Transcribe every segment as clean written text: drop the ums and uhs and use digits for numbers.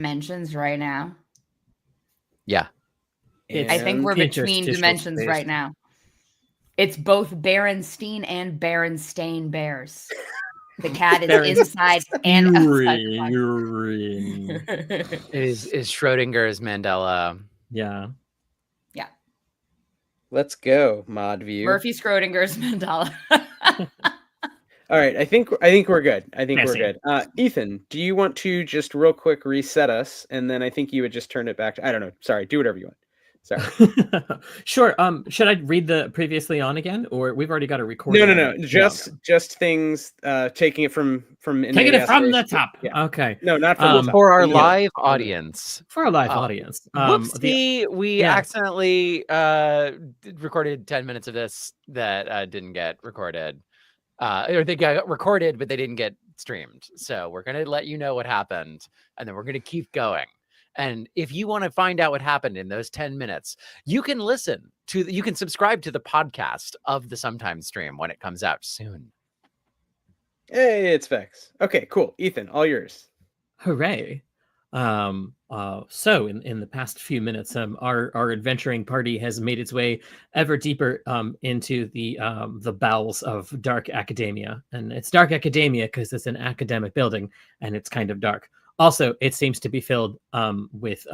dimensions right now. Yeah. I think we're between dimensions right now. It's both Berenstein and Berenstain bears. The cat is inside and outside. It is Schrodinger's Mandela. Yeah. Yeah. Let's go, Modview. Murphy Schrodinger's Mandela. All right, I think we're good. We're good. Ethan, do you want to just real quick reset us, and then I think you would just turn it back to, I don't know. Sorry, do whatever you want. Sorry. Sure. Should I read the previously on again, or we've already got a recording? No. Just things. Taking it from. Taking it from the top. Yeah. Okay. No, not from the top. For our live audience. For our live audience. We accidentally recorded 10 minutes of this that didn't get recorded. Or they got recorded, but they didn't get streamed. So we're going to let you know what happened, and then we're going to keep going. And if you want to find out what happened in those 10 minutes, you can you can subscribe to the podcast of the Sometimes stream when it comes out soon. Hey, it's Vex. Okay, cool. Ethan, all yours. Hooray. So in the past few minutes, our adventuring party has made its way ever deeper into the bowels of dark academia. And it's dark academia because it's an academic building and it's kind of dark. Also, it seems to be filled with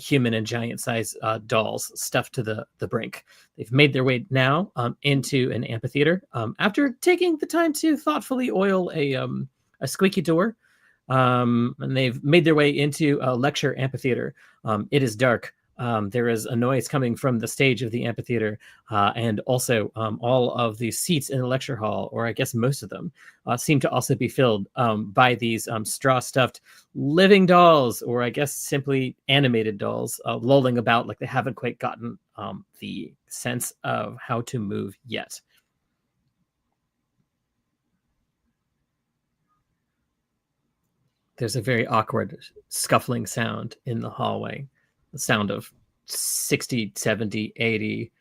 human and giant-sized dolls stuffed to the brink. They've made their way now into an amphitheater after taking the time to thoughtfully oil a squeaky door. And they've made their way into a lecture amphitheater. It is dark. There is a noise coming from the stage of the amphitheater, and also all of the seats in the lecture hall, or I guess most of them, seem to also be filled by these straw-stuffed living dolls, or I guess simply animated dolls, lolling about like they haven't quite gotten the sense of how to move yet. There's a very awkward scuffling sound in the hallway. The sound of 60, 70, 80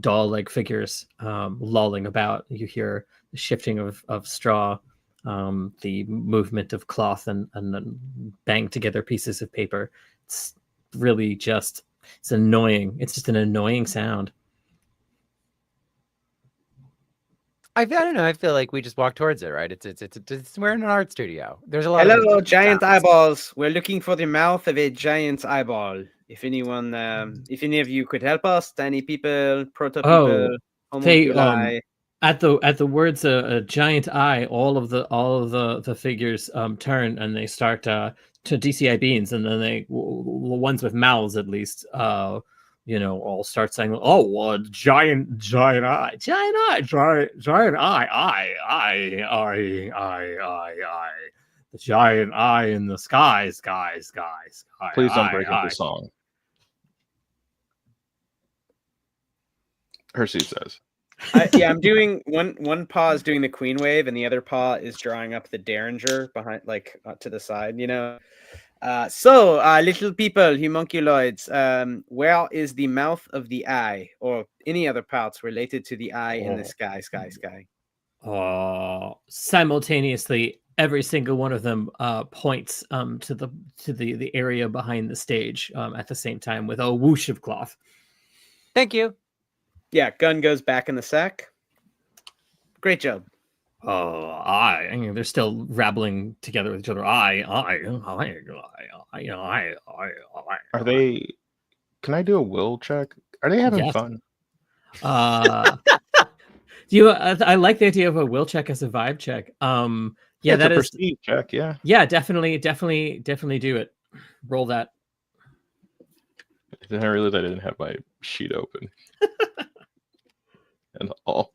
doll-like figures lolling about. You hear the shifting of straw, the movement of cloth, and then bang together pieces of paper. It's really just, it's annoying. It's just an annoying sound. I don't know. I feel like we just walk towards it, right? We're in an art studio. There's a lot. Hello, giant eyeballs. We're looking for the mouth of a giant eyeball. If anyone, if any of you could help us, tiny people, proto people, homunculi. At the words a giant eye, all of the figures turn and they start to DCI beans, and then the ones with mouths at least all start saying, "Oh, giant eye, giant eye, giant eye, the giant eye in the sky. Please don't break up the song." Hershey says. I'm doing one paw is doing the queen wave, and the other paw is drawing up the derringer behind, like to the side, So, little people, homunculoids, where is the mouth of the eye, or any other parts related to the eye in the sky? Simultaneously, every single one of them points to the area behind the stage at the same time with a whoosh of cloth. Thank you. Yeah, gun goes back in the sack. Great job. They're still rabbling together with each other. Are they? Can I do a will check? Are they having fun? I like the idea of a will check as a vibe check. Yeah, that is a perceive check. Yeah, definitely do it. Roll that. I didn't realize I didn't have my sheet open. And all.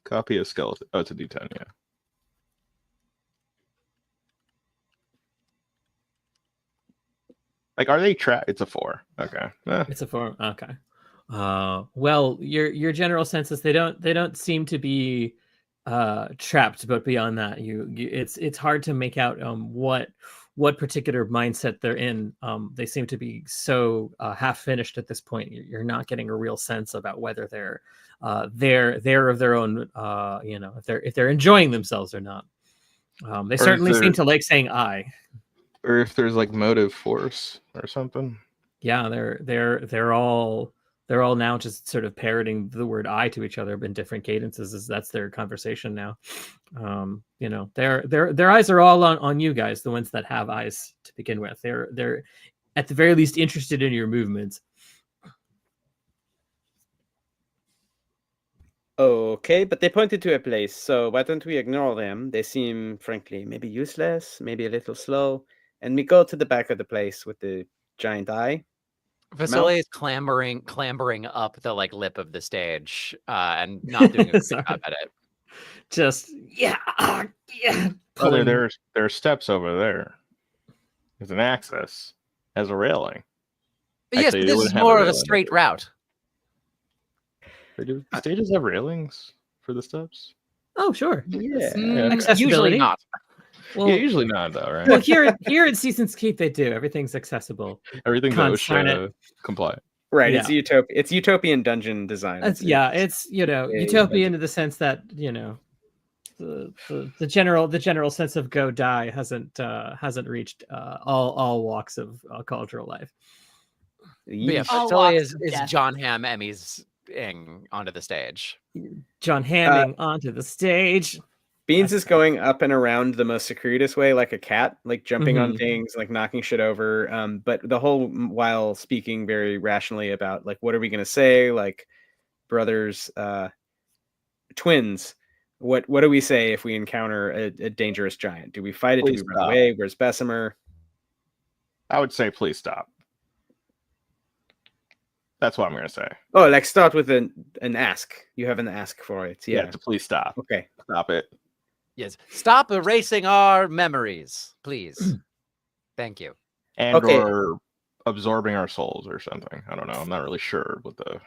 Copy of skeleton. Oh, it's a D10, yeah. Like, are they trapped? It's a 4. Okay. It's a 4. Okay. Well, your general sense is they don't seem to be trapped, but beyond that, it's hard to make out what particular mindset they're in. They seem to be so half finished at this point. You're not getting a real sense about whether they're of their own, if they're enjoying themselves or not. They certainly seem to like saying "I." Or if there's like motive force or something. Yeah, they're all now just sort of parroting the word "I" to each other in different cadences. As that's their conversation now. Their eyes are all on you guys, the ones that have eyes to begin with. They're at the very least interested in your movements. Okay, but they pointed to a place, so why don't we ignore them? They seem, frankly, maybe useless, maybe a little slow, and we go to the back of the place with the giant eye. Vasily is clambering up the lip of the stage, and not doing a good job at it. Just yeah. Oh, there are steps over there. There's an access as a railing. Yes, but this is more of a straight route. Do stages have railings for the steps? Oh, sure. Yeah. Accessibility. Usually not. Well, yeah, usually not, though, right? Well, here at Seasons Keep, they do. Everything's accessible. Everything's OSHA compliant. Right. Yeah. It's utopian dungeon design. It's utopian in the sense that the general sense of go die hasn't reached all walks of cultural life. Yeah, Vasily is John Hamm Emmy's onto the stage. John Hamming onto the stage. Beans is going up and around the most circuitous way, like a cat, like jumping on things, like knocking shit over. But the whole while speaking very rationally about like, what are we going to say? Like brothers, twins. What do we say if we encounter a dangerous giant? Do we fight it? Do we run away? Where's Bessemer? I would say, please stop. That's what I'm going to say. Oh, like start with an ask. You have an ask for it. Yeah, to please stop. Okay. Stop it. Yes. Stop erasing our memories, please. Thank you. And or absorbing our souls or something. I don't know. I'm not really sure what the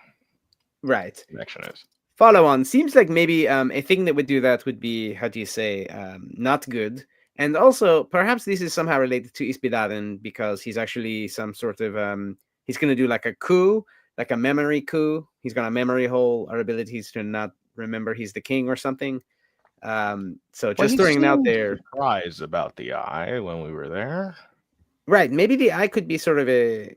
connection is. Follow on. Seems like maybe a thing that would do that would be, how do you say, not good. And also, perhaps this is somehow related to Ispidaden because he's actually some sort of, he's going to do like a coup, like a memory coup. He's going to memory hole our abilities to not remember he's the king or something. So just throwing it out there. Surprised about the eye when we were there. Right. Maybe the eye could be sort of a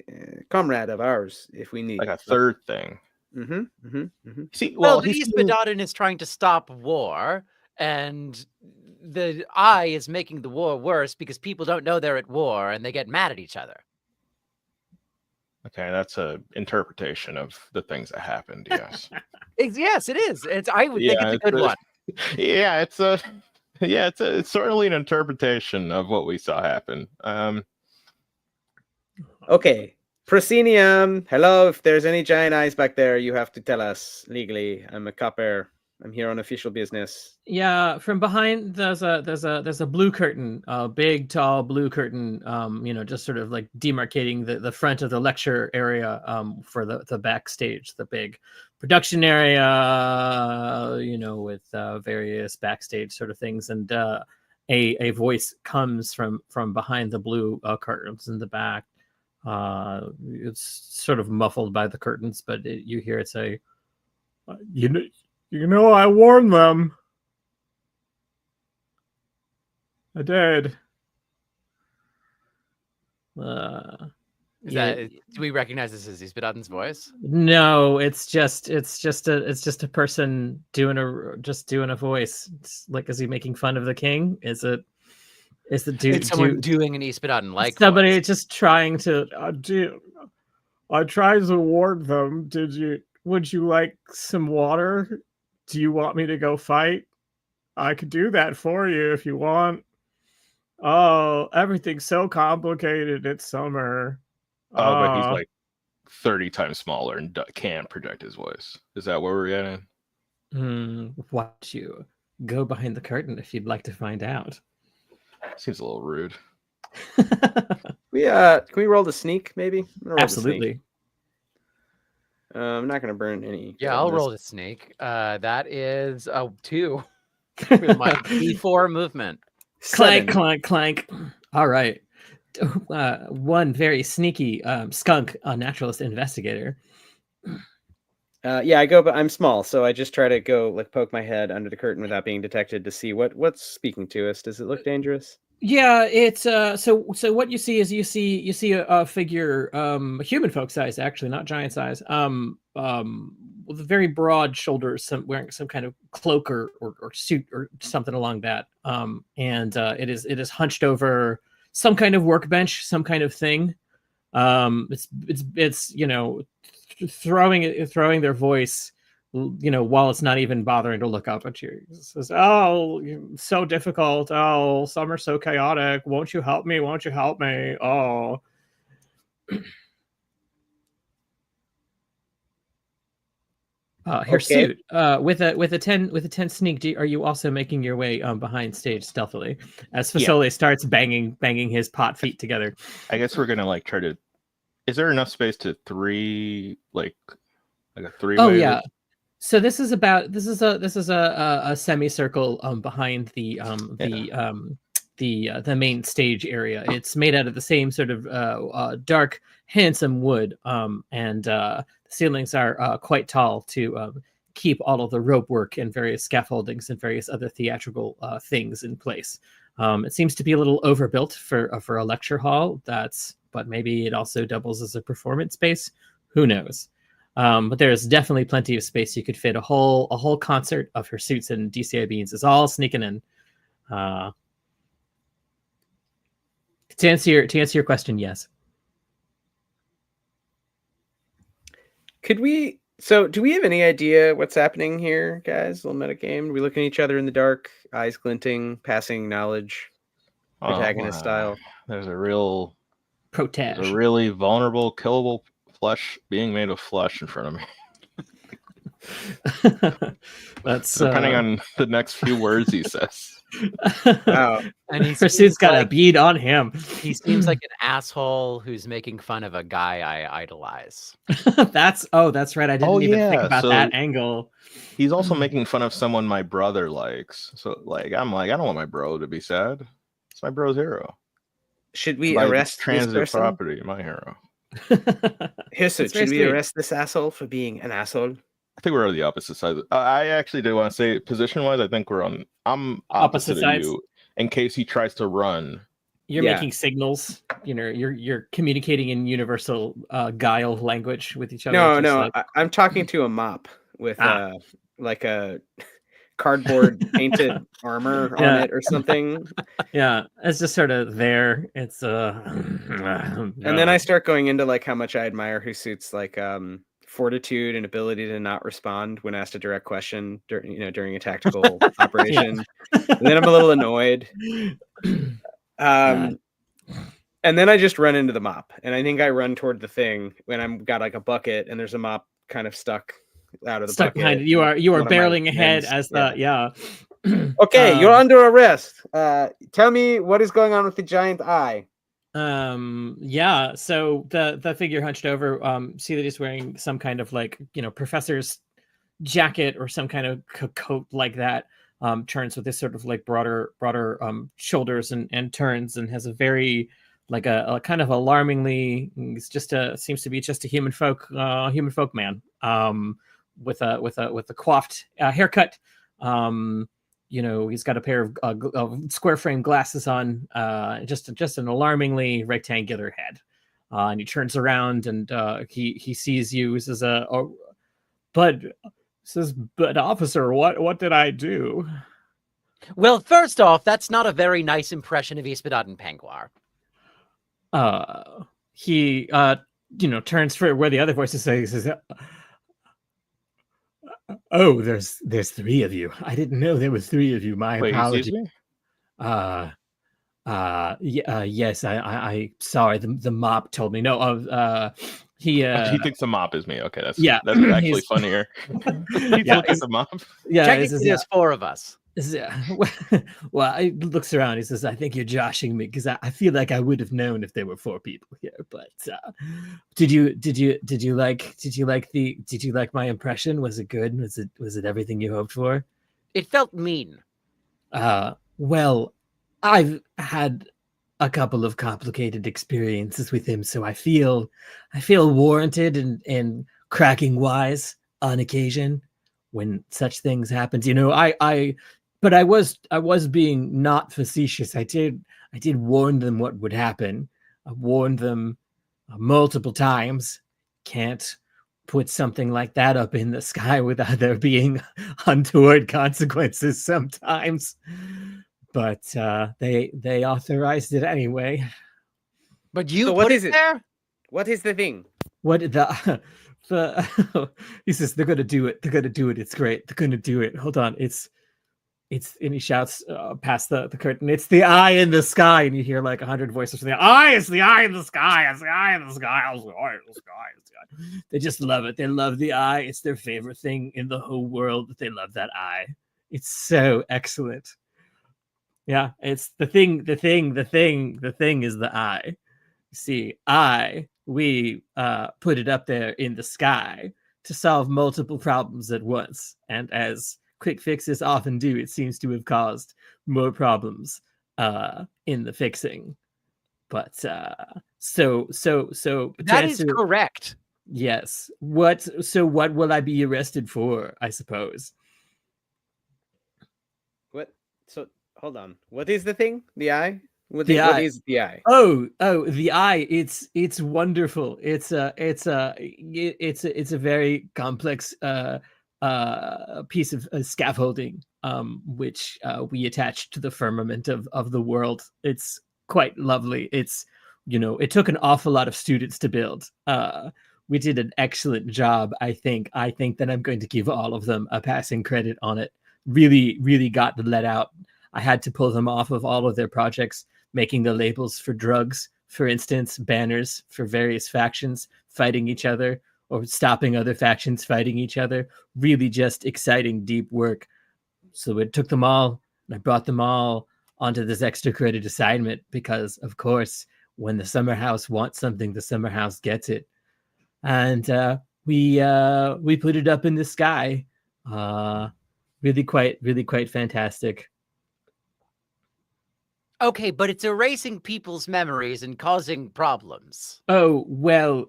comrade of ours if we need. Like a third thing. See, the Ispidaden is trying to stop war, and the eye is making the war worse because people don't know they're at war and they get mad at each other. Okay, that's an interpretation of the things that happened. Yes. Yes, it is. I would think it's a good one. Yeah, it's certainly an interpretation of what we saw happen. Okay. Proscenium, hello. If there's any giant eyes back there, you have to tell us legally. I'm a copper. I'm here on official business. Yeah, from behind there's a blue curtain, a big tall blue curtain, just sort of like demarcating the front of the lecture area for the backstage, the big production area, with various backstage sort of things, and a voice comes from behind the blue curtains in the back. It's sort of muffled by the curtains, but you hear it say, I warned them. I did. Do we recognize this as Ispidaden's voice? No, it's just a person doing a voice. It's like, is he making fun of the king? Is it someone doing an Ispidaden like somebody voice? Just trying to I tried to warn them. Would you like some water? Do you want me to go fight? I could do that for you if you want. Oh, everything's so complicated. It's summer. Oh, but he's like 30 times smaller and can't project his voice. Is that where we're getting? Why don't you go behind the curtain if you'd like to find out? Seems a little rude. Can we roll the sneak, maybe? Absolutely. I'm not going to burn any. Yeah, I'll roll the sneak. That is a 2 with my D4 movement. Clank, clank, clank. All right. One very sneaky skunk, a naturalist investigator. Yeah, I go, but I'm small, so I just try to go like poke my head under the curtain without being detected to see what's speaking to us. Does it look dangerous? Yeah, it's so what you see is you see a figure, human folk size, actually, not giant size, with very broad shoulders, wearing some kind of cloak or suit or something along that, and it is hunched over some kind of workbench, some kind of thing. It's throwing their voice, while it's not even bothering to look up at you. It says, "Oh, so difficult. Oh, some are so chaotic. Won't you help me? Won't you help me? Oh." Hirsute, with a 10 sneak, are you also making your way behind stage stealthily as Fasole starts banging his pot feet together? I guess we're gonna like try to. Is there enough space to like a three-way? Oh yeah. So this is a semicircle behind the main stage area. It's made out of the same sort of dark, handsome wood, and the ceilings are quite tall to keep all of the rope work and various scaffoldings and various other theatrical things in place. It seems to be a little overbuilt for a lecture hall. But maybe it also doubles as a performance space. Who knows? But there's definitely plenty of space. You could fit a whole concert of Hirsute's and DCI Beans is all sneaking in. To answer your question, yes. Do we have any idea what's happening here, guys? A little metagame. We look at each other in the dark, eyes glinting, passing knowledge, protagonist style. There's a real protege. There's a really vulnerable, killable flesh being made of flesh in front of me. That's depending on the next few words he says. Wow. And Hirsute's got a bead on him. He seems like an asshole who's making fun of a guy I idolize. That's right. I didn't even think about that angle. He's also making fun of someone my brother likes. So I'm like, I don't want my bro to be sad. It's my bro's hero. Should we arrest transitive property? My hero. Hirsute, should we arrest this asshole for being an asshole? I think we're on the opposite side. I actually did want to say, position-wise, I think I'm opposite of you. In case he tries to run, you're making signals. You're communicating in universal guile language with each other. No, I'm talking to a mop with like a cardboard painted armor on it or something. Yeah, it's just sort of there. It's and then I start going into like how much I admire Hirsute's like fortitude and ability to not respond when asked a direct question during a tactical operation. And then I'm a little annoyed. And then I just run into the mop, and I think I run toward the thing when I'm got like a bucket and there's a mop kind of stuck out of the bucket. Behind it. You are barreling ahead as the Okay, you're under arrest. Tell me what is going on with the giant eye. So the figure hunched over, see that he's wearing some kind of like professor's jacket or some kind of coat like that, turns with this sort of like broader shoulders and turns, and has a very like a kind of alarmingly, it's just seems to be just a human folk man, with a coiffed haircut. He's got a pair of square frame glasses on, just an alarmingly rectangular head. And he turns around and he sees you. He says, but officer, what did I do? Well, first off, that's not a very nice impression of Ispadad and Penguar. He turns for where the other voices say, he says, "Oh, there's three of you. I didn't know there was three of you. My apologies." Yes, I sorry. The mop told me. No, he thinks the mop is me. Okay, that's actually funnier. He looks at the mop. Yeah, technically there's four of us. Well, he looks around. He says, "I think you're joshing me because I feel like I would have known if there were four people here." But did you like my impression? Was it good? Was it everything you hoped for? It felt mean. Well, I've had a couple of complicated experiences with him, so I feel warranted in cracking wise. on occasion when such things happen. You know, but I was being not facetious. I did warn them what would happen. I warned them multiple times. Can't put something like that up in the sky without there being untoward consequences sometimes. But they authorized it anyway. But you So put what it is it? there? What is the thing? What the he says they're gonna do it. They're gonna do it. It's great. They're gonna do it. Hold on. It's and he shouts past the curtain. It's the eye in the sky, and you hear like 100 voices from the eye. It's the eye in the sky. It's the eye in the sky. It's the eye in the sky. It's the eye. They just love it. They love the eye. It's their favorite thing in the whole world. They love that eye. It's so excellent. Yeah, it's the thing. The thing is the eye. You see, we put it up there in the sky to solve multiple problems at once, and as quick fixes often do, it seems to have caused more problems in the fixing. But so that is correct. Yes. What will I be arrested for, I suppose? What? So hold on. What is the thing? The eye? What is the eye? Oh, the eye. It's wonderful. It's a very complex piece of scaffolding which we attach to the firmament of the world. It's quite lovely. It's, you know, it took an awful lot of students to build. We did an excellent job. I think that I'm going to give all of them a passing credit on it. Really got the let out. I had to pull them off of all of their projects, making the labels for drugs, for instance, banners for various factions fighting each other, or stopping other factions fighting each other. Really just exciting, deep work. So it took them all, and I brought them all onto this extra credit assignment because, of course, when the Summer House wants something, the Summer House gets it. And we put it up in the sky. Really quite fantastic. Okay, but it's erasing people's memories and causing problems. Oh, well,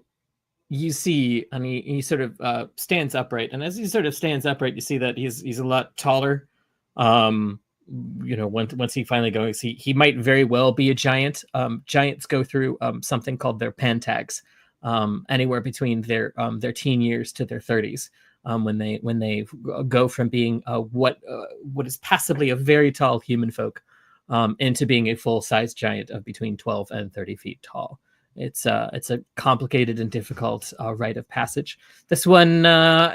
you see, and he sort of stands upright, and as he sort of stands upright, you see that he's a lot taller. You know, once he finally goes, he might very well be a giant. Giants go through something called their pantags, anywhere between their teen years to their 30s, when they go from being what is passably a very tall human folk into being a full-size giant of between 12 and 30 feet tall. It's a complicated and difficult rite of passage. This one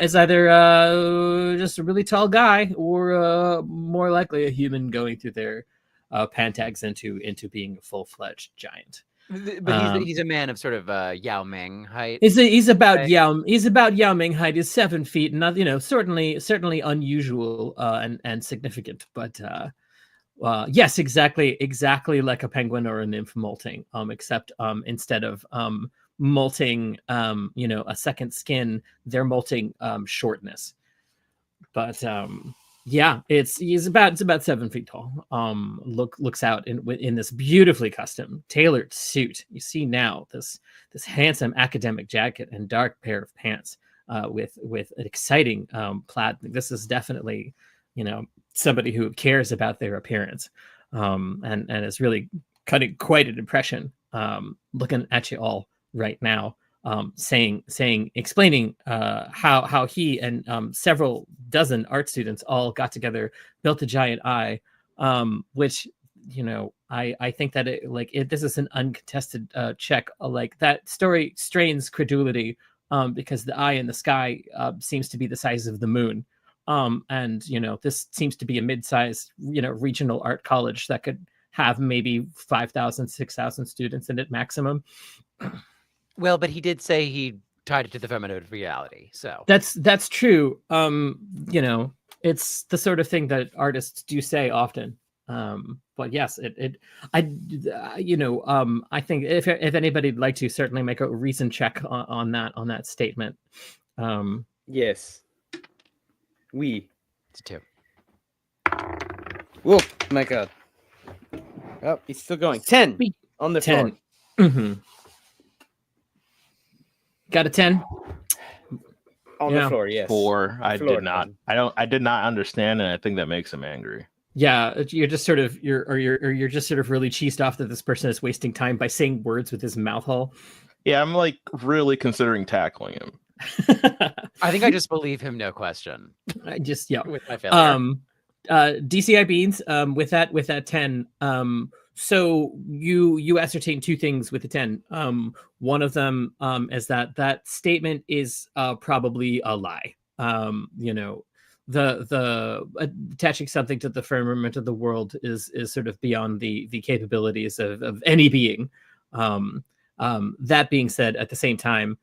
is either just a really tall guy, or more likely a human going through their pantags into being a full-fledged giant. But he's a man of sort of Yao Ming height. He's about Yao Ming height. He's 7 feet, not, you know, certainly unusual and significant, but. Yes, exactly like a penguin or a nymph molting, except instead of molting, you know, a second skin, they're molting shortness. But yeah, it's about 7 feet tall. Looks out in this beautifully custom tailored suit. You see now this handsome academic jacket and dark pair of pants with an exciting plaid. This is definitely, you know, somebody who cares about their appearance, and is really cutting quite an impression, looking at you all right now, explaining how he and several dozen art students all got together, built a giant eye, which, you know, I think that this is an uncontested check. Like, that story strains credulity, because the eye in the sky seems to be the size of the moon. And, you know, this seems to be a mid-sized, you know, regional art college that could have maybe 5,000, 6,000 students in it maximum. Well, but he did say he tied it to the firmament of reality. So that's true. You know, it's the sort of thing that artists do say often. But yes, I think if anybody'd like to, certainly make a reason check on that statement. Yes. It's 2. Whoa, my God. Oh, he's still going. 10 on the 10. floor. Mm-hmm. Got a 10. On the floor, yes. 4. I floor, did not. I did not understand, and I think that makes him angry. Yeah, you're just sort of you're just sort of really cheesed off that this person is wasting time by saying words with his mouth hole. Yeah, I'm like really considering tackling him. I think I just believe him, no question. I just with my failure. DCI beans. With that 10. So you ascertain two things with the 10. One of them is that statement is probably a lie. The attaching something to the firmament of the world is sort of beyond the capabilities of any being. That being said, at the same time,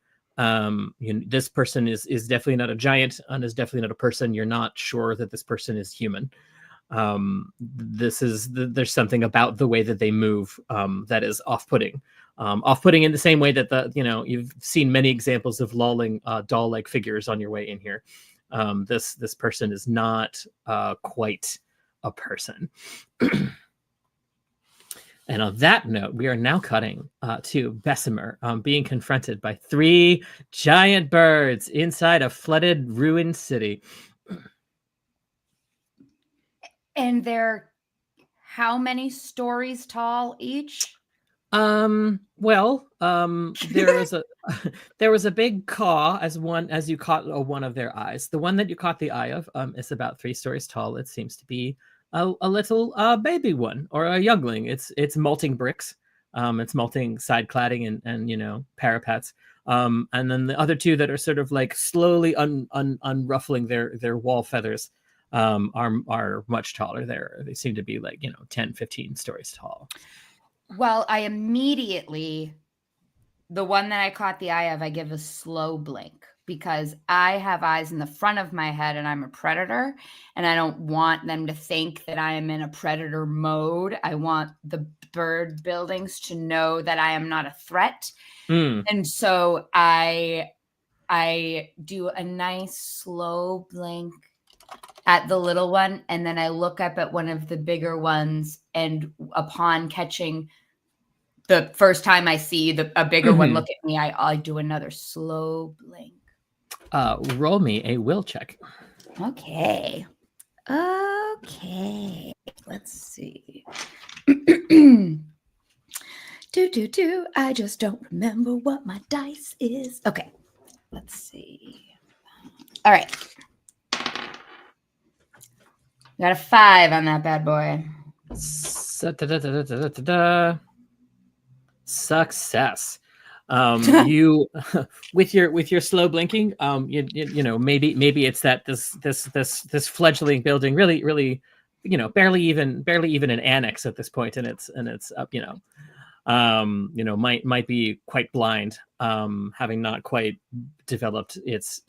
this person is definitely not a giant and is definitely not a person. You're not sure that this person is human. There's something about the way that they move that is off-putting. Off-putting in the same way that you've seen many examples of lolling doll-like figures on your way in here. This person is not quite a person. And on that note, we are now cutting to Bessemer being confronted by 3 giant birds inside a flooded, ruined city. And they're how many stories tall each? There was a big caw as you caught one of their eyes. The one that you caught the eye of is about 3 stories tall. It seems to be a little baby one or a youngling. It's malting bricks. It's malting side cladding and parapets. And then the other 2 that are sort of like slowly unruffling their wall feathers are much taller. They seem to be like 10, 15 stories tall. Well, I immediately, the one that I caught the eye of, I give a slow blink because I have eyes in the front of my head and I'm a predator and I don't want them to think that I am in a predator mode. I want the bird buildings to know that I am not a threat. And so I do a nice slow blink at the little one, and then I look up at one of the bigger ones, and upon catching the first time I see a bigger one look at me, I do another slow blink. Roll me a will check. Okay. Let's see. I just don't remember what my dice is. Okay. Let's see. All right. Got a 5 on that bad boy. Success. You with your slow blinking, maybe it's that this fledgling building really barely even an annex at this point, and it's up might be quite blind, having not quite developed its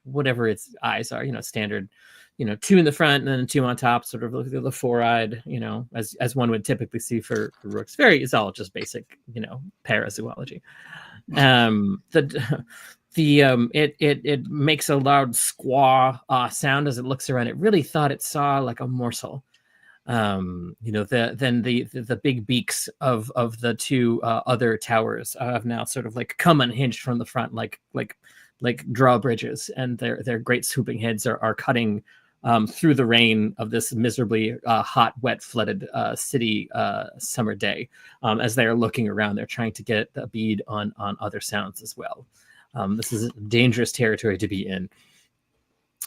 whatever its eyes are, standard 2 in the front and then 2 on top, sort of the 4-eyed, as one would typically see for rooks. It's all just basic, parazoology. It makes a loud squaw sound as it looks around. It really thought it saw like a morsel. Then the big beaks of the 2 other towers have now sort of like come unhinged from the front, like drawbridges, and their great swooping heads are cutting through the rain of this miserably hot, wet, flooded city summer day. As they are looking around, they're trying to get a bead on other sounds as well. This is dangerous territory to be in.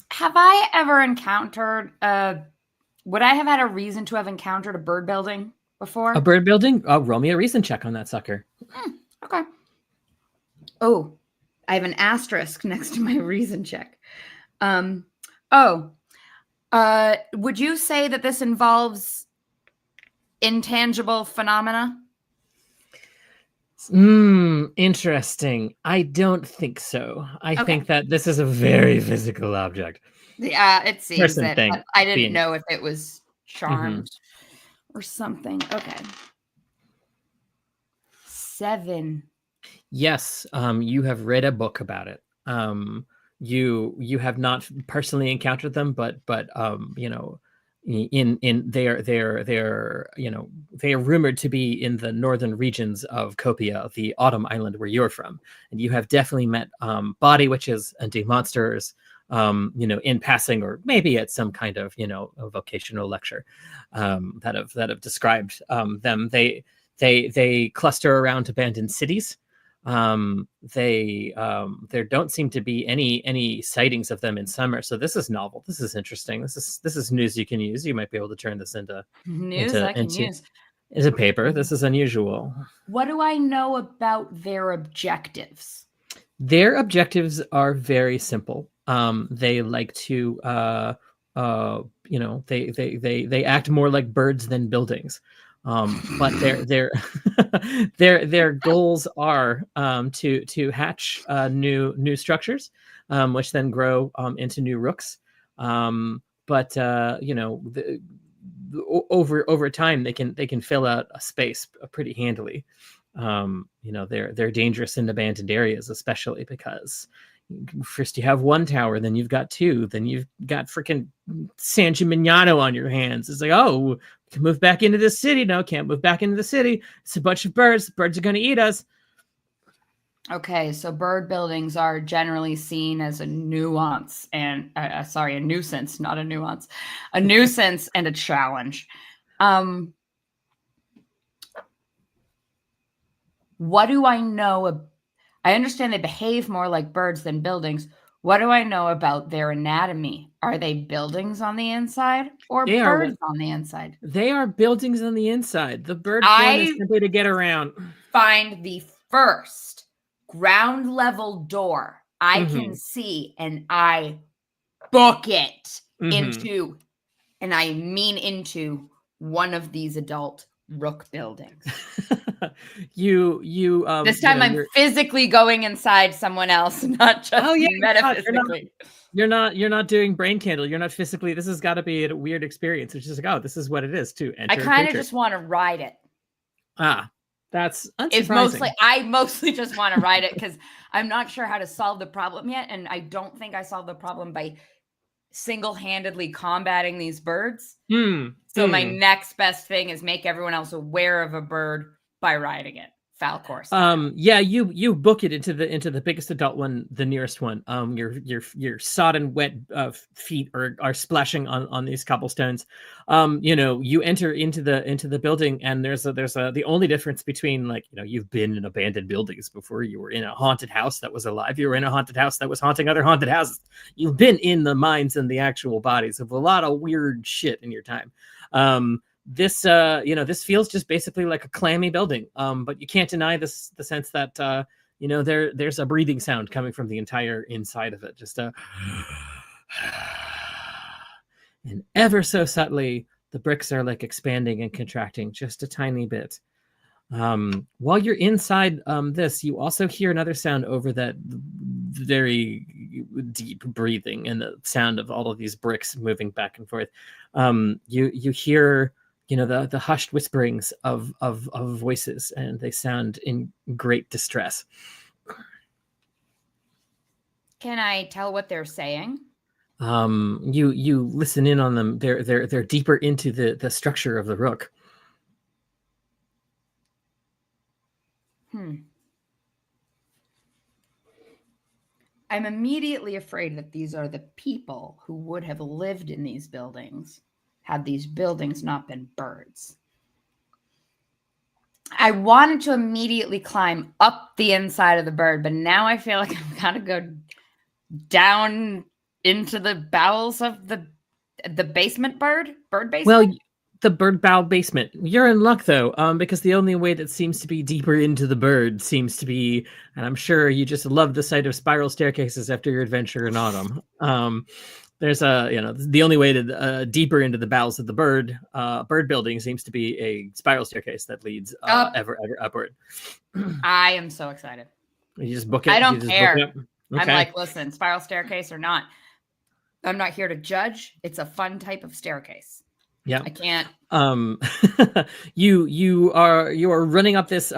Have I ever encountered would I have had a reason to have encountered a bird building before? A bird building? Roll me a reason check on that sucker. Okay. Oh, I have an asterisk next to my reason check. Would you say that this involves intangible phenomena? Interesting. I don't think so. I think that this is a very physical object. Yeah, it seems Person that. thing I didn't know if it was charmed or something. Okay. 7. Yes, you have read a book about it. You have not personally encountered them, but they're they are rumored to be in the northern regions of Copia, the Autumn Island where you're from, and you have definitely met body witches and monsters, in passing, or maybe at some kind of a vocational lecture, that have described them. They cluster around abandoned cities. There don't seem to be any sightings of them in summer, so this is novel. This is interesting. This is news you can use. You might be able to turn this into paper. This is unusual. What do I know about their objectives? Their objectives are very simple. They like to they act more like birds than buildings. But their goals are to hatch new structures, which then grow into new rooks. Over time they can fill out a space pretty handily. They're dangerous in abandoned areas, especially because first you have one tower, then you've got two, then you've got freaking San Gimignano on your hands. It's like, oh, we can move back into the city. No, can't move back into the city. It's a bunch of birds. Birds are going to eat us. Okay, so bird buildings are generally seen as a nuance and a nuisance, not a nuance, a nuisance and a challenge. What do I know? I understand they behave more like birds than buildings. What do I know about their anatomy? Are they buildings on the inside or birds on the inside? They are buildings on the inside. The bird form is simply to get around. Find the first ground level door I can see, and I book it into, and I mean into, one of these adult rook buildings. This time I'm physically going inside someone else, not just metaphysically. You're not doing brain candle. You're not physically. This has got to be a weird experience. It's just like, oh, this is what it is to enter. I kind of just want to ride it. That's unsurprising. I mostly just want to ride it because I'm not sure how to solve the problem yet, and I don't think I solved the problem by single-handedly combating these birds. So my next best thing is make everyone else aware of a bird by riding it. Foul course. You book it into the biggest adult one, the nearest one. Your sodden wet feet are splashing on these cobblestones. You enter into the building, and there's the only difference between you've been in abandoned buildings before. You were in a haunted house that was alive. You were in a haunted house that was haunting other haunted houses. You've been in the minds and the actual bodies of a lot of weird shit in your time. This feels just basically like a clammy building, but you can't deny the sense that there's a breathing sound coming from the entire inside of it, just and ever so subtly the bricks are expanding and contracting just a tiny bit. While you're inside this, you also hear another sound over that very deep breathing and the sound of all of these bricks moving back and forth. You hear the hushed whisperings of voices, and they sound in great distress. Can I tell what they're saying? You listen in on them. They're deeper into the structure of the rook. I'm immediately afraid that these are the people who would have lived in these buildings had these buildings not been birds. I wanted to immediately climb up the inside of the bird, but now I feel like I've got to go down into the bowels of the bird basement. Well, the bird bow basement. You're in luck though, because the only way that seems to be deeper into the bird seems to be, and I'm sure you just love the sight of spiral staircases after your adventure in autumn. There's the only way to deeper into the bowels of the bird building seems to be a spiral staircase that leads ever upward. I am so excited. You just book it. I don't care. Okay. I'm like, listen, spiral staircase or not, I'm not here to judge. It's a fun type of staircase. Yeah, I can't. You are running up this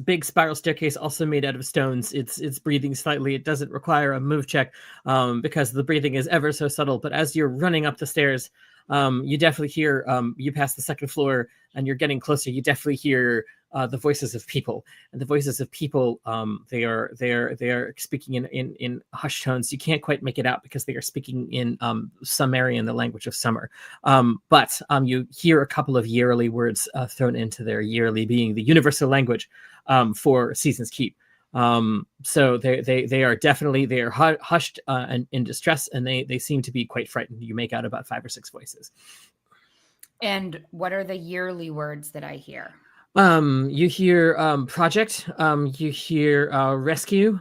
big spiral staircase, also made out of stones. It's breathing slightly. It doesn't require a move check because the breathing is ever so subtle. But as you're running up the stairs, You definitely hear, you pass the second floor and you're getting closer. You definitely hear the voices of people, and the voices of people, they are speaking in hushed tones. You can't quite make it out because they are speaking in Summerian, the language of summer. But you hear a couple of yearly words thrown into their yearly, being the universal language for Season's Keep. So they are definitely, they are hushed and in distress, and they seem to be quite frightened. You make out about 5 or 6 voices. And what are the yearly words that I hear? You hear project, you hear rescue,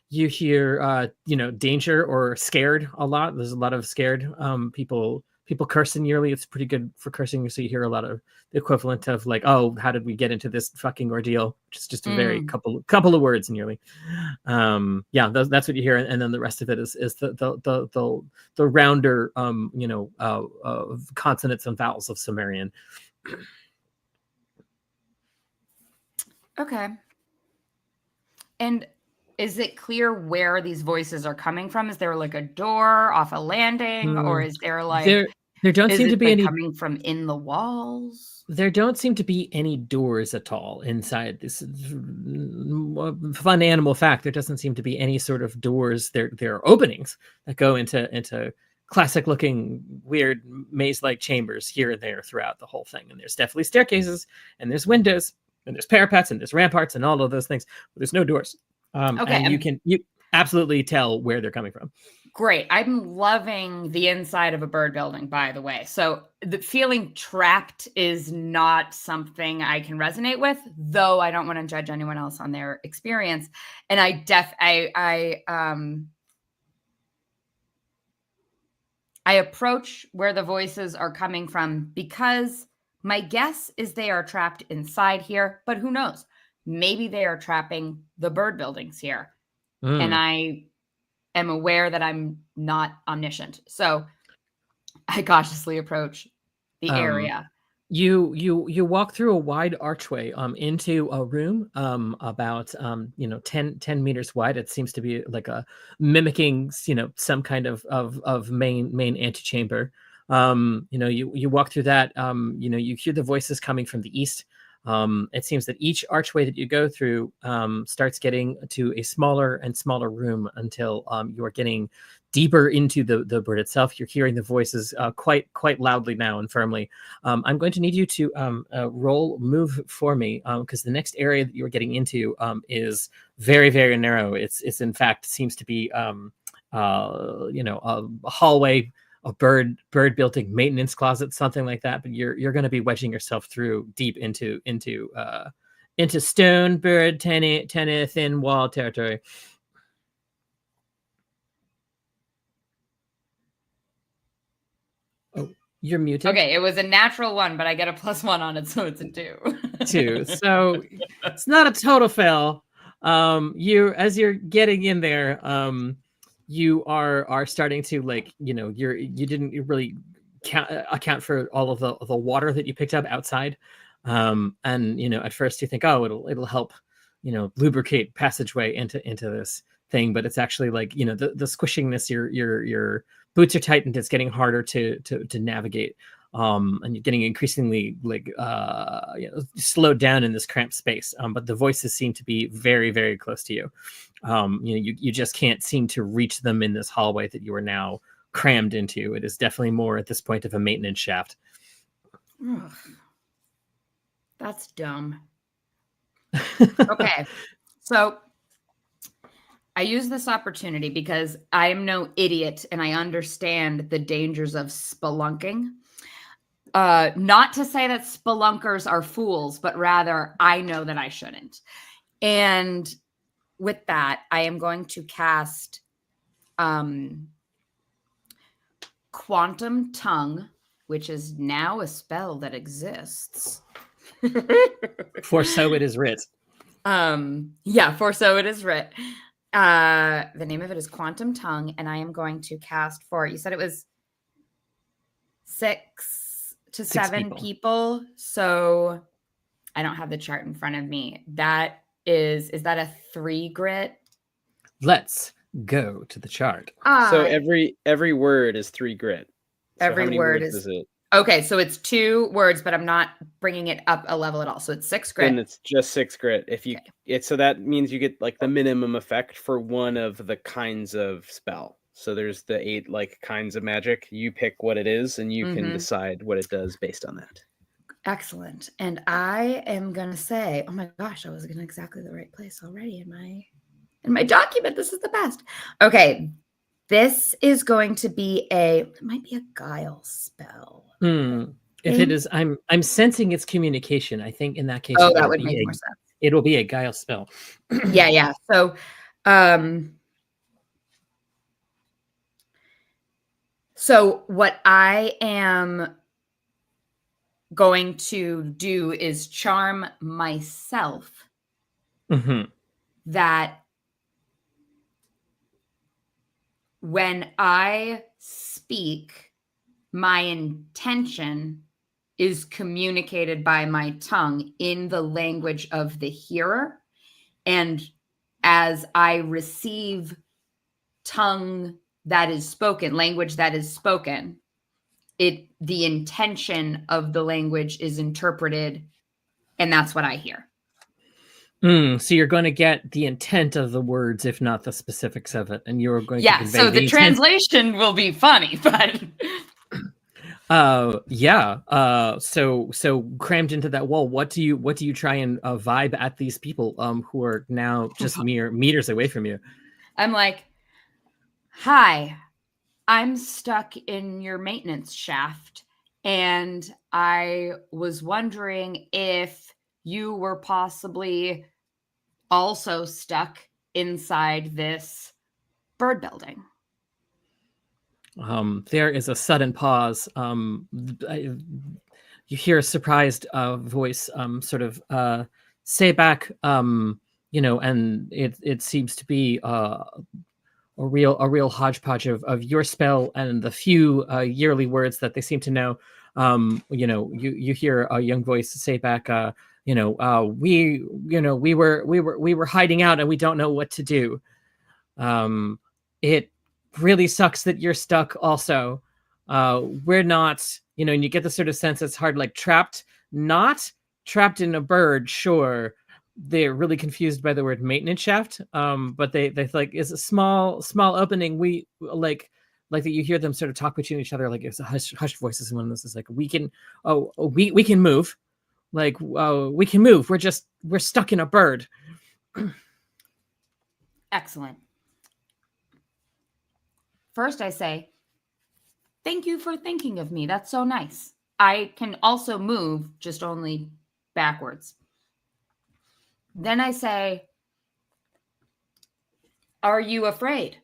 you hear danger or scared a lot. There's a lot of scared people cursing yearly. It's pretty good for cursing, so you hear a lot of the equivalent of like, oh, how did we get into this fucking ordeal, which is just a very couple of words in yearly. That's what you hear, and then the rest of it is the rounder consonants and vowels of Sumerian. Okay. And is it clear where these voices are coming from? Is there like a door off a landing, or is there like there don't seem to be any coming from in the walls? There don't seem to be any doors at all inside this fun animal fact. There doesn't seem to be any sort of doors. There are openings that go into classic looking weird maze-like chambers here and there throughout the whole thing. And there's definitely staircases, and there's windows, and there's parapets, and there's ramparts, and all of those things. But there's no doors. Okay, and you absolutely tell where they're coming from. Great. I'm loving the inside of a bird building, by the way. So the feeling trapped is not something I can resonate with, though I don't want to judge anyone else on their experience. And I approach where the voices are coming from because my guess is they are trapped inside here, but who knows? Maybe they are trapping the bird buildings here. And I am aware that I'm not omniscient. So I cautiously approach the area. You walk through a wide archway into a room about 10 meters wide. It seems to be like a mimicking some kind of main antechamber. You walk through that. You hear the voices coming from the east. It seems that each archway that you go through starts getting to a smaller and smaller room until you are getting deeper into the bird itself. You're hearing the voices quite loudly now and firmly. I'm going to need you to roll move for me because the next area that you're getting into is very, very narrow. It's in fact seems to be a hallway, a bird building maintenance closet, something like that. But you're going to be wedging yourself through deep into stone bird tiny thin wall territory. Oh, you're muted. Okay, it was a natural 1, but I get a +1 on it, so it's a 2. 2. So it's not a total fail. As you're getting in there, you are starting to you didn't really account for all of the water that you picked up outside, and at first you think, oh, it'll help lubricate passageway into this thing, but it's actually like the squishingness. Your boots are tightened. It's getting harder to navigate, and you're getting increasingly slowed down in this cramped space. But the voices seem to be very, very close to you. You just can't seem to reach them in this hallway that you are now crammed into. It is definitely more at this point of a maintenance shaft. Ugh. That's dumb. Okay, so I use this opportunity because I am no idiot and I understand the dangers of spelunking. Not to say that spelunkers are fools, but rather I know that I shouldn't. And with that, I am going to cast Quantum Tongue, which is now a spell that exists. For so it is writ. For so it is writ. The name of it is Quantum Tongue, and I am going to cast for, you said it was 6 to 7 people. So I don't have the chart in front of me. Is that a 3 grit? Let's go to the chart. So every word is 3 grit. So how Every many word words is it? okay. So it's 2 words, but I'm not bringing it up a level at all. So it's 6 grit. Then it's just 6 grit. If you so that means you get like the minimum effect for one of the kinds of spell. So there's the 8 like kinds of magic. You pick what it is, and you can decide what it does based on that. Excellent. And I am gonna say, oh my gosh, I was in exactly the right place already in my document. This is the best. Okay, this is going to be it might be a guile spell. If it is, I'm sensing it's communication. I think in that case, that would make more sense. It will be a guile spell. Yeah. So what I am going to do is charm myself that when I speak, my intention is communicated by my tongue in the language of the hearer. And as I receive tongue that is spoken, language that is spoken, the intention of the language is interpreted, and that's what I hear. So you're going to get the intent of the words, if not the specifics of it, and you're going to convey so the translation will be funny, but so crammed into that wall, what do you try and vibe at these people who are now just mere meters away from you? I'm like, hi, I'm stuck in your maintenance shaft, and I was wondering if you were possibly also stuck inside this bird building. There is a sudden pause. You hear a surprised voice sort of say back, and it seems to be a real hodgepodge of your spell and the few yearly words that they seem to know. You hear a young voice say back, we were hiding out and we don't know what to do. It really sucks that you're stuck also. We're not, and you get the sort of sense it's hard, like not trapped in a bird, sure. They're really confused by the word maintenance shaft, but they like is a small opening. We like that you hear them sort of talk between each other, like it's a hushed voices, and one of this is like, we can move, like we can move. We're stuck in a bird. Excellent. First, I say, thank you for thinking of me. That's so nice. I can also move, just only backwards. Then I say, are you afraid?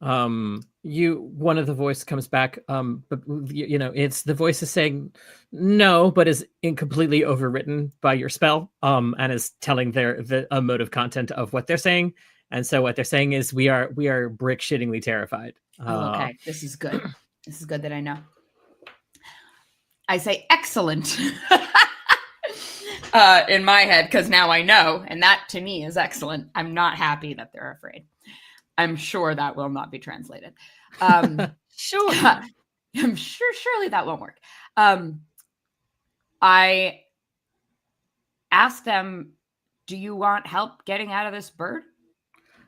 One of the voice comes back, but it's the voice is saying no, but is completely overwritten by your spell, and is telling the emotive content of what they're saying. And so what they're saying is, we are brick shittingly terrified. Okay, this is good. This is good that I know. I say excellent in my head, because now I know, and that to me is excellent. I'm not happy that they're afraid. I'm sure that will not be translated. Sure. I'm sure, surely that won't work. I ask them, do you want help getting out of this bird?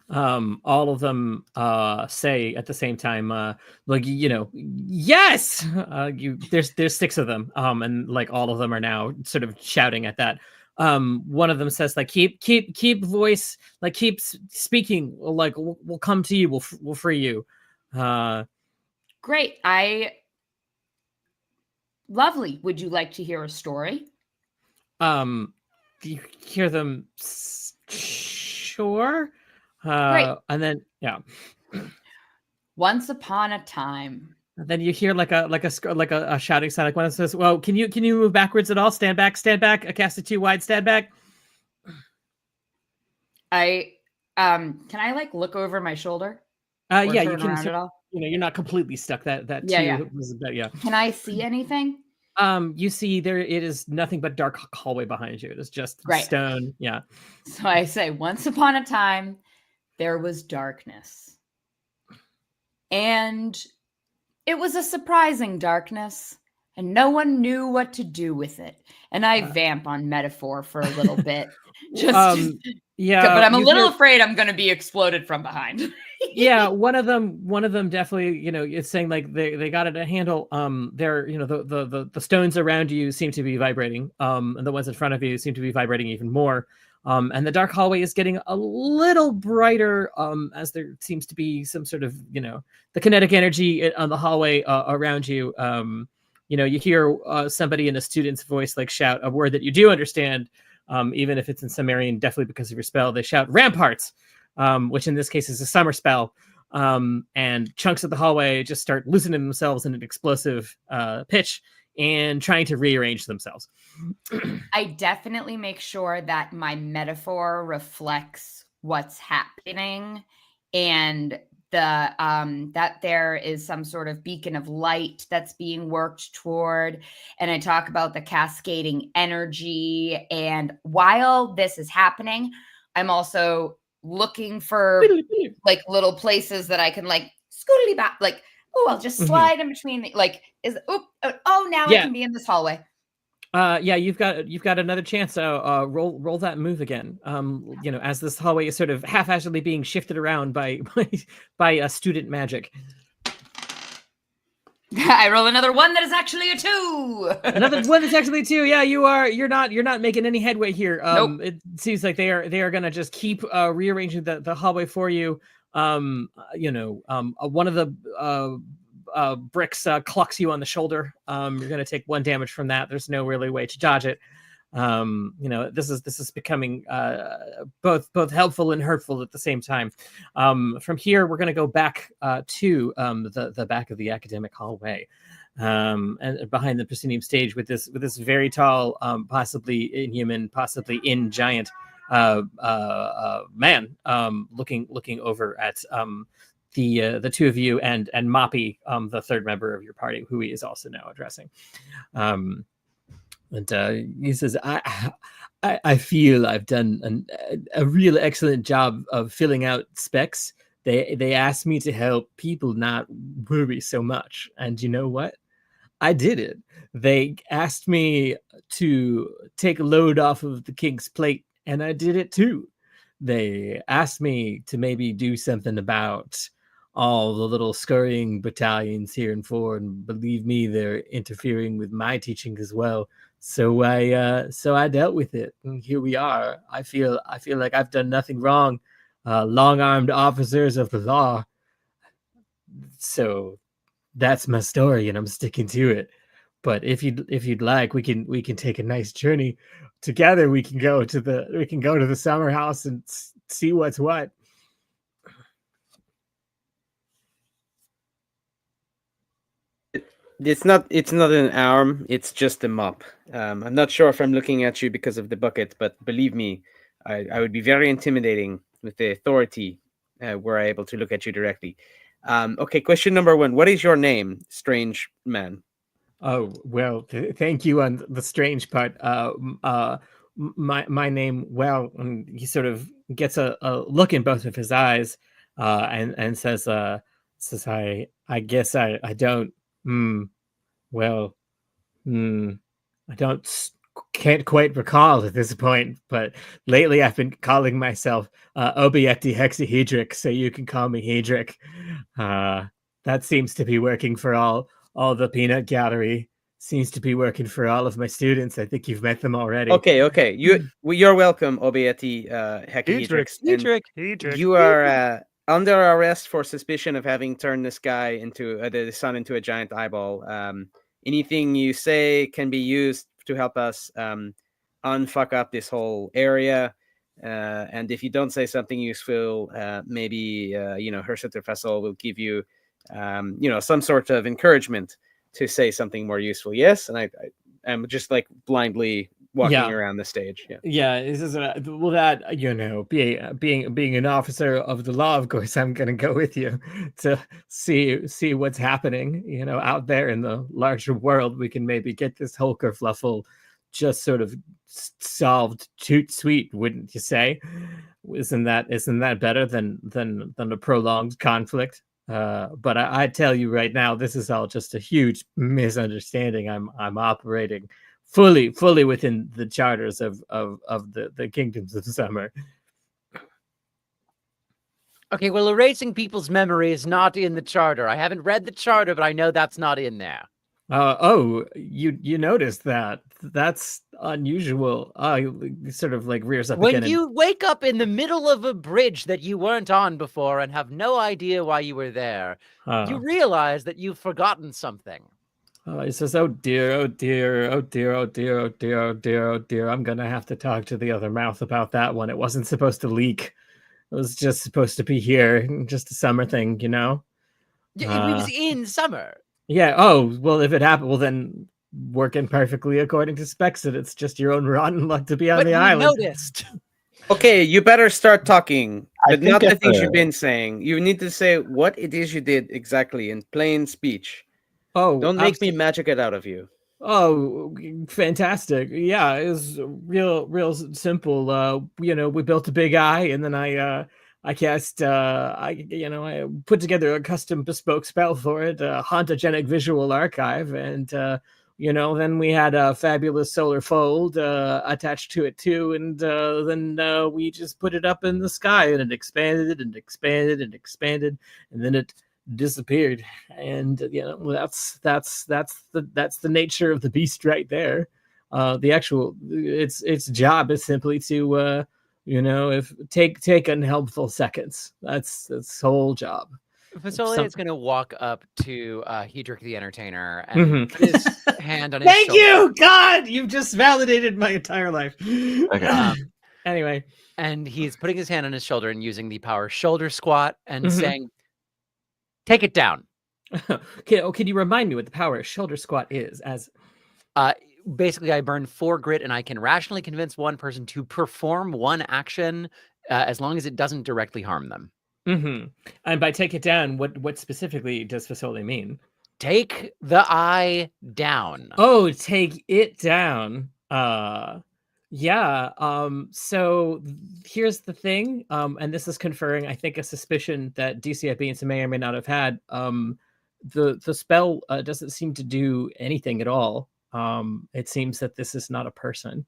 All of them say at the same time, yes. There's 6 of them, and like all of them are now sort of shouting at that. One of them says, like, keep voice, like keep speaking, like we'll come to you, we'll free you. Great. Lovely. Would you like to hear a story? You hear them, sure. Great. And then Once upon a time. And then you hear like a shouting sound, like one that says, "Well, can you move backwards at all? Stand back. I cast it too wide. Stand back." Can I like look over my shoulder? Yeah, you can. At all? You're not completely stuck. That Yeah. yeah. Can I see anything? You see there, it is nothing but dark hallway behind you. It is just stone. Yeah. So I say, once upon a time, there was darkness. And It was a surprising darkness, and no one knew what to do with it. And I vamp on metaphor for a little bit. Yeah, but I'm a little hear... afraid I'm going to be exploded from behind. Yeah, one of them definitely, is saying like they got it a handle. They're, the stones around you seem to be vibrating. And the ones in front of you seem to be vibrating even more. And the dark hallway is getting a little brighter, as there seems to be some sort of, the kinetic energy on the hallway around you. You hear somebody in a student's voice like shout a word that you do understand, even if it's in Sumerian, definitely because of your spell. They shout ramparts, which in this case is a summer spell. And chunks of the hallway just start loosening themselves in an explosive pitch and trying to rearrange themselves. I definitely make sure that my metaphor reflects what's happening, and that there is some sort of beacon of light that's being worked toward. And I talk about the cascading energy. And while this is happening, I'm also looking for like little places that I can like scootily back, like, oh, I'll just slide in between. Now I can be in this hallway. Yeah, you've got another chance. Roll that move again. As this hallway is sort of half-assedly being shifted around by student magic. I roll another one that is actually a 2. Another one that's actually a 2. Yeah, you're not making any headway here. Nope. It seems like they are gonna just keep rearranging the hallway for you. One of the bricks clucks you on the shoulder. You're going to take 1 damage from that. There's no really way to dodge it. This is becoming both helpful and hurtful at the same time. From here, we're going to go back to the back of the academic hallway, and behind the proscenium stage with this very tall, possibly inhuman, possibly giant man, looking over at the two of you and Moppy, the third member of your party, who he is also now addressing. He says, I feel I've done a real excellent job of filling out specs. They asked me to help people not worry so much. And you know what? I did it. They asked me to take a load off of the king's plate, and I did it too. They asked me to maybe do something about all the little scurrying battalions here in Ford, and believe me, they're interfering with my teaching as well. So I dealt with it, and here we are. I feel like I've done nothing wrong. Long-armed officers of the law. So that's my story, and I'm sticking to it. But if you'd like, we can take a nice journey together. We can go to the summer house and see what's what. It's not an arm, it's just a mop. I'm not sure if I'm looking at you because of the bucket, but believe me, I would be very intimidating with the authority were I able to look at you directly. Okay, question number 1. What is your name, strange man? Oh, well, thank you on the strange part. My name, well, and he sort of gets a look in both of his eyes, and says, I guess I don't. Can't quite recall at this point, but lately I've been calling myself Obiecti-hexahedric, so you can call me Hedric. That seems to be working for all the peanut gallery. Seems to be working for all of my students. I think you've met them already. Okay. You're welcome, Obiecti-hexahedric. Hedric. You are under arrest for suspicion of having turned this guy into the sun into a giant eyeball. Anything you say can be used to help us unfuck up this whole area. And if you don't say something useful, maybe Herseter Fessel will give you some sort of encouragement to say something more useful. Yes, and I'm just like blindly walking around the stage. Yeah. This is being an officer of the law. Of course, I'm gonna go with you to see what's happening. Out there in the larger world, we can maybe get this whole kerfluffle just sort of solved toot sweet, wouldn't you say? Isn't that better than a prolonged conflict? But I tell you right now, this is all just a huge misunderstanding. I'm operating fully within the charters of the kingdoms of summer. Okay, well, erasing people's memory is not in the charter. I haven't read the charter, but I know that's not in there. Oh, you noticed that? That's unusual. He sort of like rears up When again. you wake up in the middle of a bridge that you weren't on before and have no idea why you were there, you realize that you've forgotten something. He says, "Oh dear, oh dear, oh dear, oh dear, oh dear, oh dear, oh dear. I'm gonna have to talk to the other mouth about that one. It wasn't supposed to leak. It was just supposed to be here, just a summer thing, you know." It was in summer. Yeah. Oh, well, if it happened, well, then working perfectly according to specs, and it's just your own rotten luck to be on the island. Noticed. Okay, you better start talking, but think not the at things the- you've been saying. You need to say what it is you did exactly in plain speech. Oh, Don't make me magic it out of you. Oh, fantastic. Yeah, it was real simple. We built a big eye, and then I cast I put together a custom bespoke spell for it, a hauntogenic visual archive, and then we had a fabulous solar fold attached to it too, and then we just put it up in the sky, and it expanded and expanded and expanded, and then it disappeared. And that's the nature of the beast right there. The actual its job is simply to if take unhelpful seconds. That's its whole job. Fasole is going to walk up to Hedrick the Entertainer and put his hand on his Thank shoulder. you, God! You've just validated my entire life. Okay. Anyway. And he's putting his hand on his shoulder and using the power shoulder squat and saying, "Take it down." Can you remind me what the power shoulder squat is? As basically, I burn 4 grit, and I can rationally convince one person to perform one action as long as it doesn't directly harm them. And by take it down, what specifically does Fasole mean? Take the eye down. Oh, take it down. Yeah. So here's the thing. And this is conferring, I think, a suspicion that DCF Beans may or may not have had. The spell doesn't seem to do anything at all. It seems that this is not a person.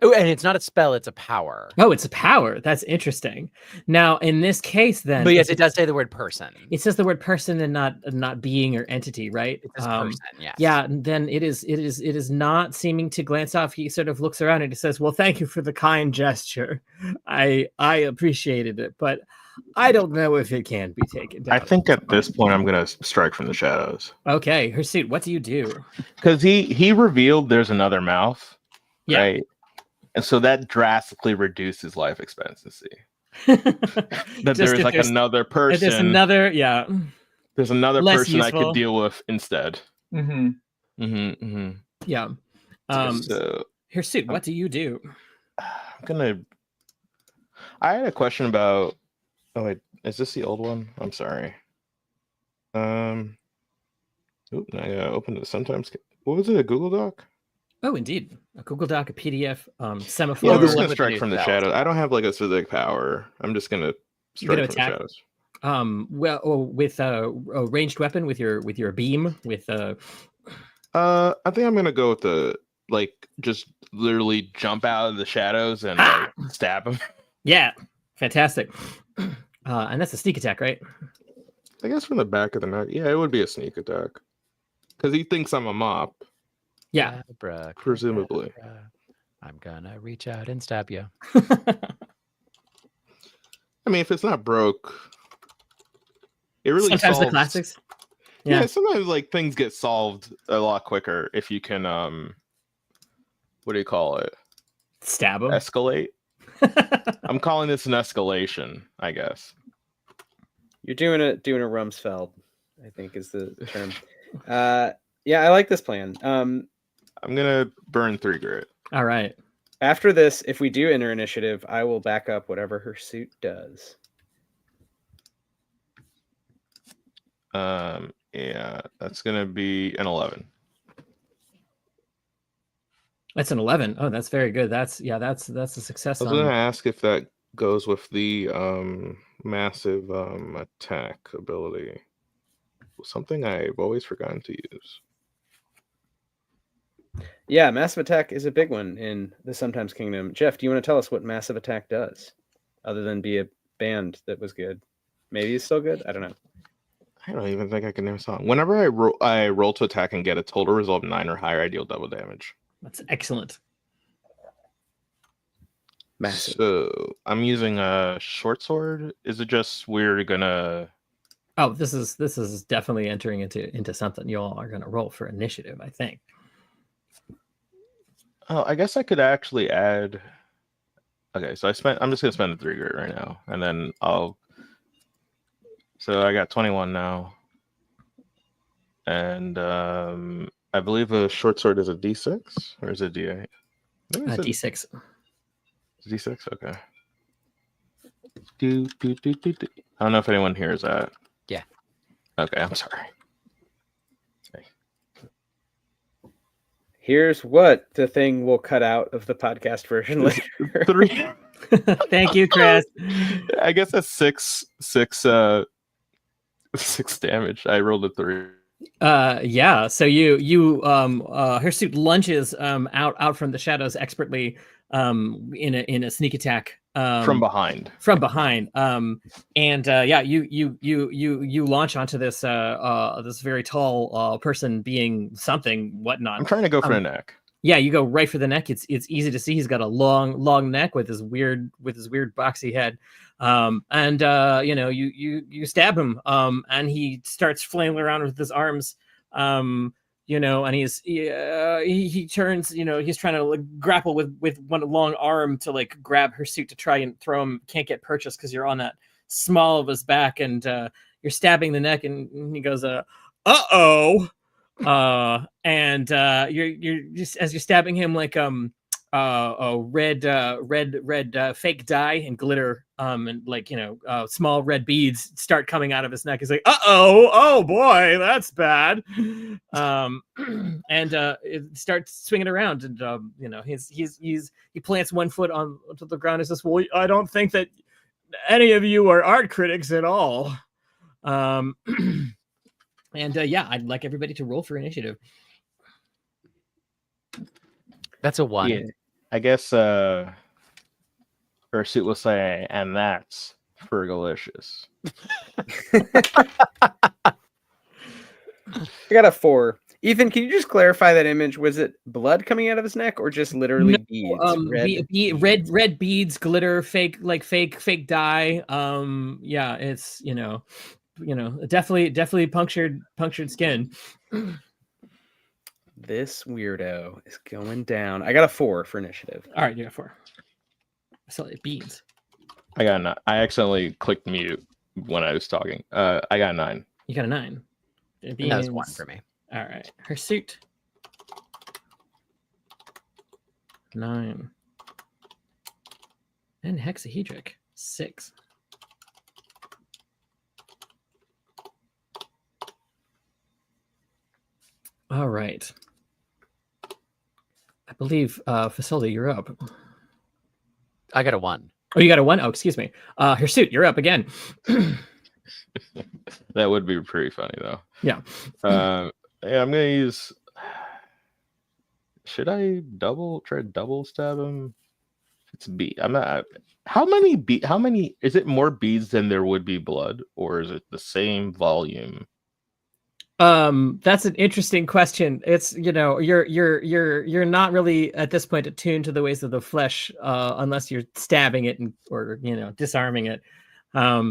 Oh, and it's not a spell, it's a power. Oh, it's a power. That's interesting. Now, in this case, then, but yes, it does say the word person. It says the word person and not being or entity, right? It says person, yes. Yeah, then it is not seeming to glance off. He sort of looks around and he says, "Well, thank you for the kind gesture. I appreciated it, but I don't know if it can be taken down." I think at this point I'm gonna strike from the shadows. Okay, Hirsute, what do you do? Because he revealed there's another mouth, Yeah. right? And so that drastically reduces life expectancy. That there's like another person. There's another, yeah. There's another Less person useful. I could deal with instead. Yeah. So Hirsute, what do you do? I had a question about. Oh wait, is this the old one? I'm sorry. I opened it sometimes. What was it? A Google Doc? Oh, indeed, a Google Doc, a PDF, semaphore. Yeah, I'm just Google gonna strike from the shadows. I don't have like a specific power. I'm just gonna strike from the shadows. With a ranged weapon, with your beam, with I think I'm gonna go with the just literally jump out of the shadows and stab him. Yeah, fantastic. And that's a sneak attack, right? I guess from the back of the neck. Yeah, it would be a sneak attack because he thinks I'm a mop. Yeah, presumably. I'm gonna reach out and stab you. I mean, if it's not broke, it really sometimes solves... the classics. Yeah, sometimes things get solved a lot quicker if you can what do you call it? Stab them. Escalate. I'm calling this an escalation, I guess. You're doing a Rumsfeld, I think is the term. Yeah, I like this plan. I'm gonna burn 3 grit. All right. After this, if we do enter initiative, I will back up whatever Hirsute does. Yeah, that's gonna be an 11. That's an 11. Oh, that's very good. That's a success. I was gonna ask if that goes with the massive attack ability. Something I've always forgotten to use. Yeah, massive attack is a big one in the Sometimes Kingdom. Jeff, do you want to tell us what massive attack does, other than be a band that was good? Maybe it's still good. I don't know. I don't even think I can name a song. Whenever I roll to attack and get a total result of 9 or higher, I deal double damage. That's excellent. Massive. So I'm using a short sword. Is it just we're gonna? Oh, this is definitely entering into something you all are going to roll for initiative, I think. Oh, I guess I could actually add. Okay, so I'm just gonna spend the 3 grit right now, and then I'll. So I got 21 now, and I believe a short sword is a D6 or is it D8? D6. D6. Okay. Do. I don't know if anyone hears that. Yeah. Okay, I'm sorry. Here's what the thing will cut out of the podcast version later. 3. Thank you, Chris. I guess that's 6 damage. I rolled a 3. Yeah. So Hirsute lunges out from the shadows expertly in a sneak attack From behind. You launch onto this this very tall person being something whatnot. I'm trying to go for the neck. Yeah, you go right for the neck. It's easy to see he's got a long neck with his weird boxy head. You stab him and he starts flailing around with his arms. And he turns, he's trying to grapple with one long arm to grab Hirsute to try and throw him. Can't get purchase because you're on that small of his back, and you're stabbing the neck, and he goes, uh-oh. You're just, as you're stabbing him, red fake dye and glitter, small red beads start coming out of his neck. He's like, oh boy, that's bad. It starts swinging around, and he plants one foot onto the ground and says, well, I don't think that any of you are art critics at all. I'd like everybody to roll for initiative. That's a 1. Yeah. I guess Hirsute will say, and that's fergalicious. I got a 4. Ethan, can you just clarify that image? Was it blood coming out of his neck, or just literally beads? Red beads, glitter, fake dye. It's definitely punctured skin. This weirdo is going down. I got a 4 for initiative. All right, you got 4. So beads. I got 9. I accidentally clicked mute when I was talking. I got 9. You got a 9. That was 1 for me. All right, Hirsute. 9. And hexahedric 6. All right. I believe Facility, you're up. I got a 1. Oh, you got a 1? Oh, excuse me. Hirsute, you're up again. That would be pretty funny though. Yeah. I'm gonna use. Should I try to double stab him? It's bead. I'm not. How many? Is it more beads than there would be blood, or is it the same volume? That's an interesting question. It's, you're not really at this point attuned to the ways of the flesh, unless you're stabbing it or disarming it.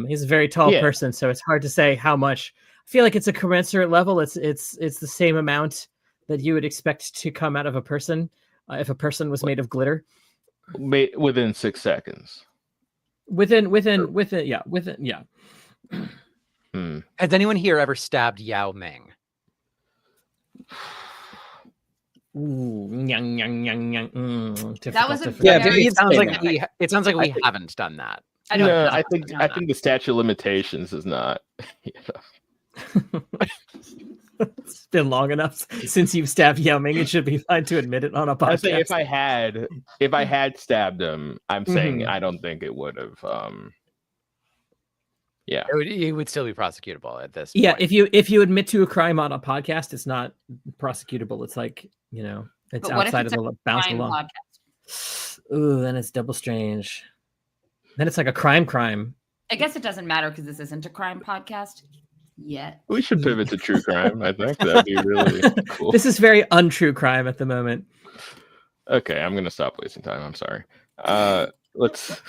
He's a very tall person, so it's hard to say how much. I feel like it's a commensurate level. It's the same amount that you would expect to come out of a person if a person was made of glitter. Within 6 seconds. Within. Has anyone here ever stabbed Yao Ming? Ooh, That was a it sounds like we haven't done that. I think the statute of limitations is not. It's been long enough since you've stabbed Yao Ming. It should be fine to admit it on a podcast. I say if I had stabbed him, I'm saying I don't think it would have. Yeah, it would still be prosecutable at this. Yeah, point. if you admit to a crime on a podcast, it's not prosecutable. It's like, it's outside of the bounds of the law. Podcast? Ooh, then it's double strange. Then it's like a crime. I guess it doesn't matter because this isn't a crime podcast yet. we should pivot to true crime. I think that'd be really cool. This is very untrue crime at the moment. Okay, I'm gonna stop wasting time. I'm sorry. Let's.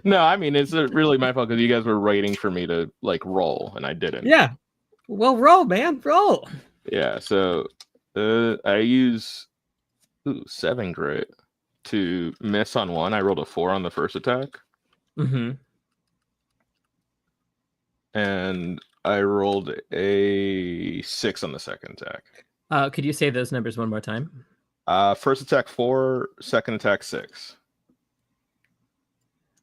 No, I mean it's really my fault because you guys were waiting for me to like roll and I didn't. Yeah. Well, roll, man, roll. Yeah. So I use 7 grit to miss on one. I rolled a 4 on the first attack. Mm-hmm. And I rolled a 6 on the second attack. Could you say those numbers one more time? First attack 4, second attack 6.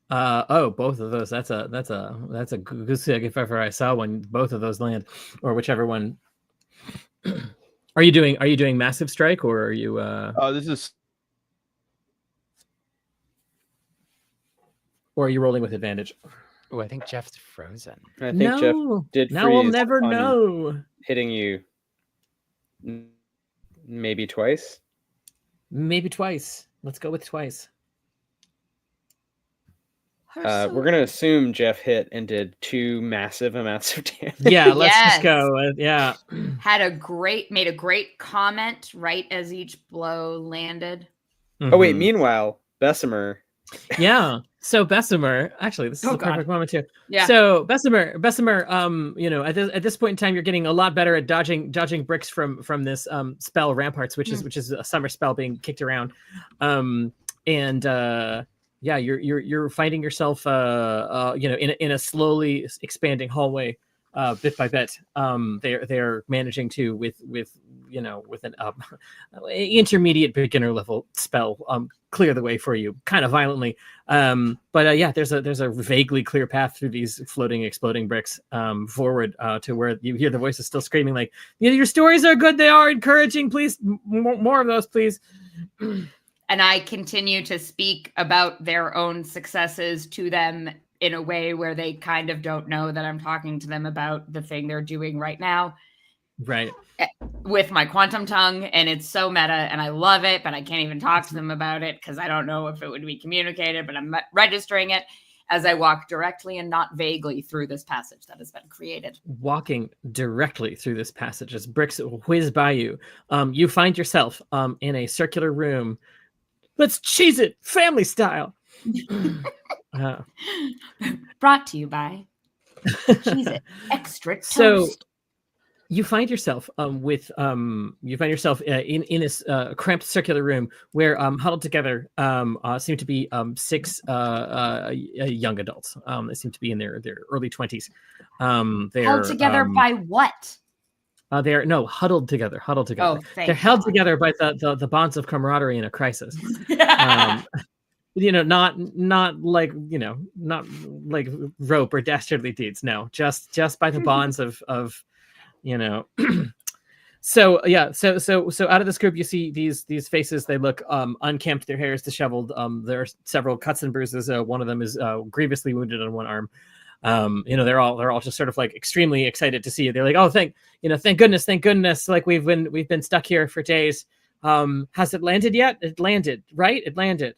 Both of those. That's a goose egg if ever I saw one. Both of those land, or whichever one. Are you doing massive strike, or are you? This is. Or are you rolling with advantage? Oh, I think Jeff's frozen. I think Jeff did. Now we'll freeze never on know. Hitting you. Maybe twice. Maybe twice. Let's go with twice. We're gonna assume Jeff hit and did 2 massive amounts of damage. Yeah, let's just go. Yeah. Made a great comment right as each blow landed. Oh wait, meanwhile, Bessemer. Yeah. So Bessemer, actually, this is the perfect moment too. Yeah. So Bessemer, at this point in time, you're getting a lot better at dodging bricks from this spell Ramparts, which is a summer spell being kicked around, yeah, you're finding yourself, in a slowly expanding hallway, bit by bit. They're managing to with an intermediate beginner level spell clear the way for you, kind of violently. There's a vaguely clear path through these floating, exploding bricks forward to where you hear the voices still screaming like, "Your stories are good. They are encouraging. Please, more of those, please." And I continue to speak about their own successes to them in a way where they kind of don't know that I'm talking to them about the thing they're doing right now. Right. With my quantum tongue. And it's so meta and I love it, but I can't even talk to them about it because I don't know if it would be communicated, but I'm registering it as I walk directly and not vaguely through this passage that has been created. Walking directly through this passage as bricks whiz by you, you find yourself in a circular room. Let's cheese it, family style. Brought to you by Cheese It Extra Toast. So you find yourself in this cramped circular room where huddled together seem to be 6 young adults. They seem to be in their early 20s. They're held together by what? They're huddled together. Oh, they're held together by the bonds of camaraderie in a crisis. Not like rope or dastardly deeds. No, just by the bonds of. So out of this group you see these faces. They look unkempt, their hair is disheveled. There are several cuts and bruises. One of them is grievously wounded on one arm. They're all just sort of like extremely excited to see you. They're like, oh, thank goodness, like we've been stuck here for days. Has it landed yet? It landed, right? It landed.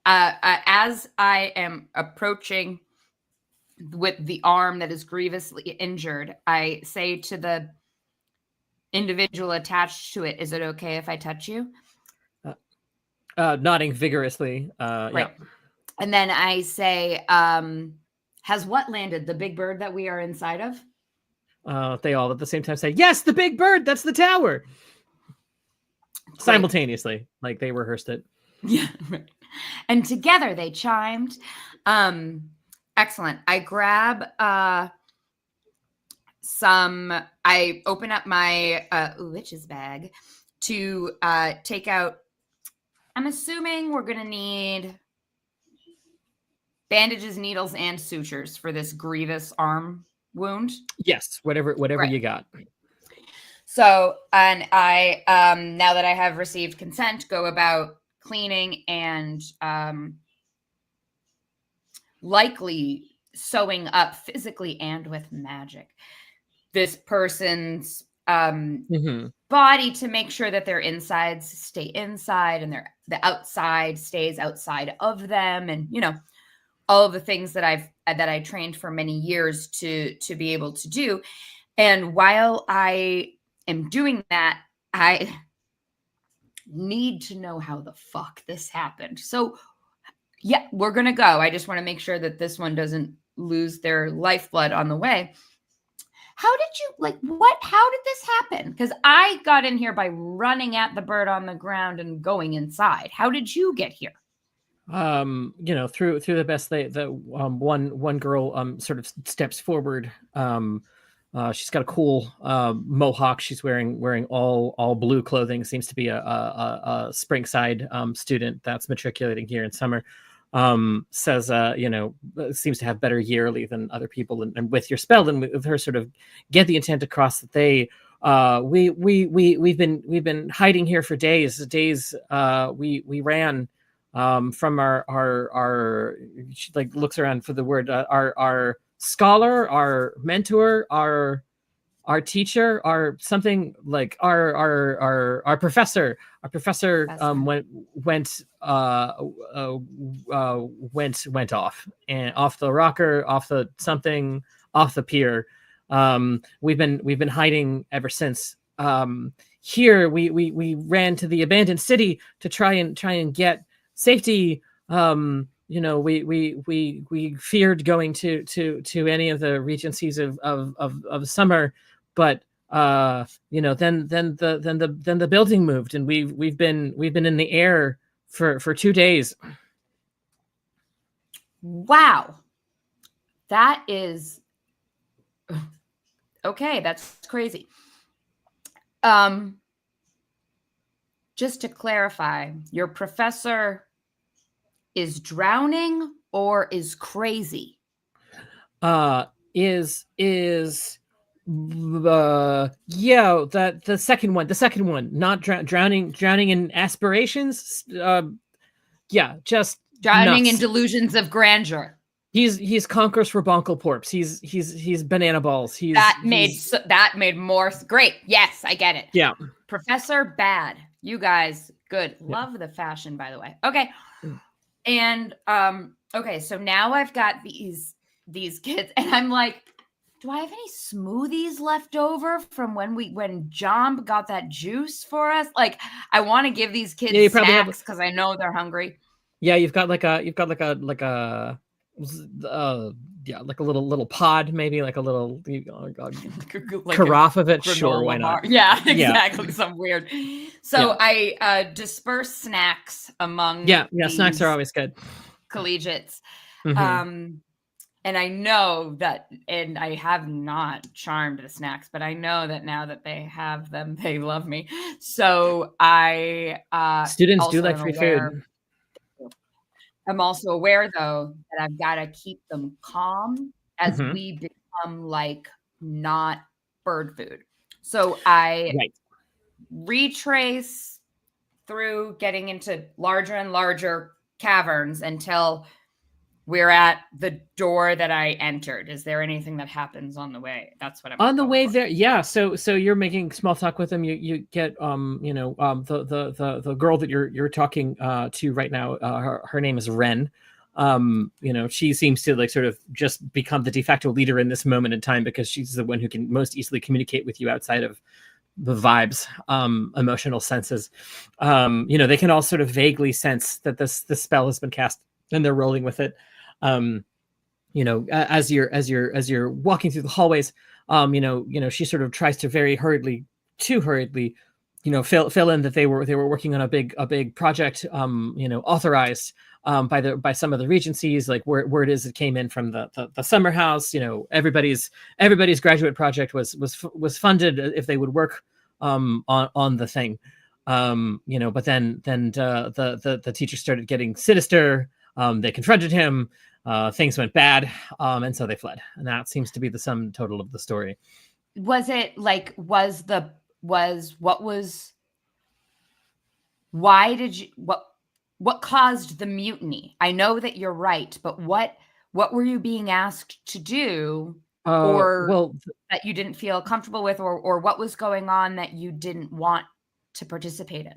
As I am approaching with the arm that is grievously injured, I say to the individual attached to it, "Is it okay if I touch you?" Nodding vigorously. Right. Yeah. And then I say, "Has what landed? The big bird that we are inside of?" They all at the same time say, "Yes, the big bird. That's the tower." Great. Simultaneously, like they rehearsed it. Yeah. Right. And together they chimed. Excellent. I grab I open up my witch's bag to take out. I'm assuming we're gonna need bandages, needles, and sutures for this grievous arm wound. Yes, whatever Right. you got. So, and I, now that I have received consent, go about cleaning and likely sewing up physically and with magic this person's body to make sure that their insides stay inside and the outside stays outside of them, and all of the things that I trained for many years to be able to do. And while I am doing that, I need to know how the fuck this happened. So yeah, we're gonna go. I just want to make sure that this one doesn't lose their lifeblood on the way. How did you how did this happen? Because I got in here by running at the bird on the ground and going inside. How did you get here? Through the best one girl sort of steps forward. She's got a cool mohawk. She's wearing all blue clothing. Seems to be a Spring-Side student that's matriculating here in summer. Says seems to have better yearly than other people, and with your spell and with her sort of get the intent across that they we've been hiding here for days. We ran from our she like looks around for the word, our scholar, our mentor, our teacher, our something like our professor. Our professor went off and off the rocker, off the something, off the pier. We've been hiding ever since. Here we ran to the abandoned city to try and get safety. We feared going to any of the regencies of summer, but then the building moved, and we've been in the air for 2 days. Wow, that is okay. That's crazy. Just to clarify, your professor is drowning or is crazy? The second one, not drowning in aspirations. Just drowning nuts. in delusions of grandeur. He's conquers for bonkle porps. He's banana balls. That made more great. Yes, I get it. Yeah. Professor Bad. You guys, good. Love the fashion, by the way. Okay. And okay, so now I've got these kids, and I'm like, do I have any smoothies left over from when John got that juice for us? Like, I want to give these kids snacks because I know they're hungry. Yeah, you've got like a little pod, maybe like a little carafe of it. Sure, why not? Yeah, exactly. Some weird. So I disperse snacks among. Yeah. Snacks are always good. Collegiates. And I know that, and I have not charmed the snacks, but I know that now that they have them, they love me. So I students do like free food. I'm also aware, though, that I've got to keep them calm as we become like not bird food. So I retrace through getting into larger and larger caverns until we're at the door that I entered. Is there anything that happens on the way? That's what I'm on the way there. Yeah. So you're making small talk with them. You get the girl that you're talking to right now. Her name is Ren. She seems to like sort of just become the de facto leader in this moment in time because she's the one who can most easily communicate with you outside of the vibes, emotional senses. They can all sort of vaguely sense that this spell has been cast and they're rolling with it. As you're walking through the hallways, she sort of tries to very hurriedly, fill in that they were working on a big project, authorized by some of the regencies, like where it is it came in from the summer house. Everybody's graduate project was funded if they would work on the thing. But then the teacher started getting sinister. They confronted him. things went bad, and so they fled. And that seems to be the sum total of the story. Was it like, why did you, what caused the mutiny? I know that you're right, but what were you being asked to do, or that you didn't feel comfortable with, or what was going on that you didn't want to participate in?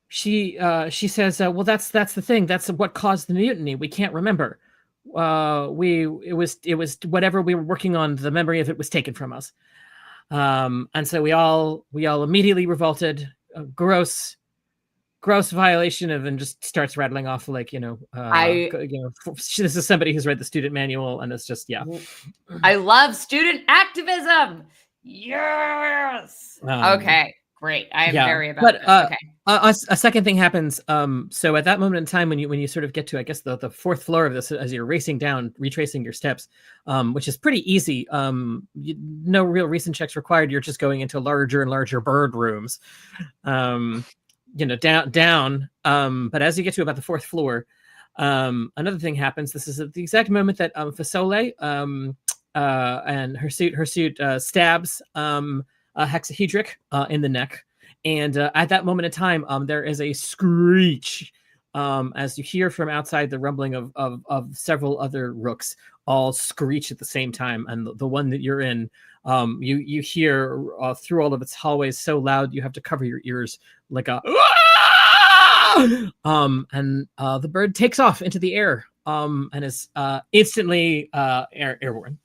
She says, well, that's the thing. That's what caused the mutiny. We can't remember. It was whatever we were working on. The memory of it was taken from us. And so we all immediately revolted. Gross violation of, and just starts rattling off like, this is somebody who's read the student manual, and it's just, yeah. I love student activism. Yes. Okay. Great. I am very about this. Okay. A second thing happens. So at that moment in time, when you sort of get to, I guess, the fourth floor of this, as you're racing down, retracing your steps, which is pretty easy. No real recent checks required. You're just going into larger and larger bird rooms. Down. But as you get to about the fourth floor, another thing happens. This is at the exact moment that Fasole and her suit stabs a hexahedric in the neck. And at that moment in time, there is a screech as you hear from outside the rumbling of several other rooks all screech at the same time. And the one that you're in, you hear through all of its hallways so loud you have to cover your ears like a and the bird takes off into the air and is instantly airborne.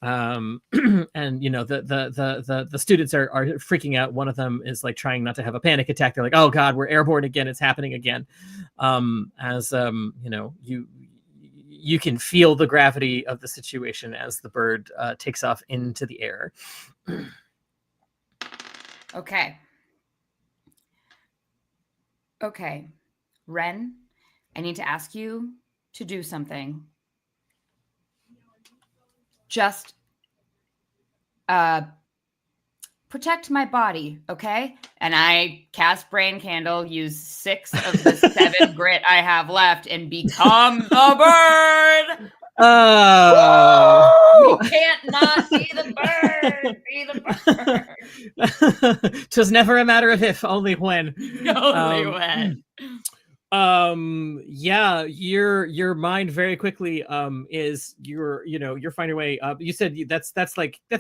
And the students are freaking out. One of them is like trying not to have a panic attack. They're like, oh god, we're airborne again, it's happening again. You can feel the gravity of the situation as the bird takes off into the air. Okay, Ren, I need to ask you to do something. Just protect my body, okay? And I cast Brain Candle, use 6 of the 7 grit I have left, and become the bird. Oh, you can't not be the bird. Be the bird. 'Twas never a matter of if, only when. Only when. Your mind very quickly is you're finding your way up. You said that's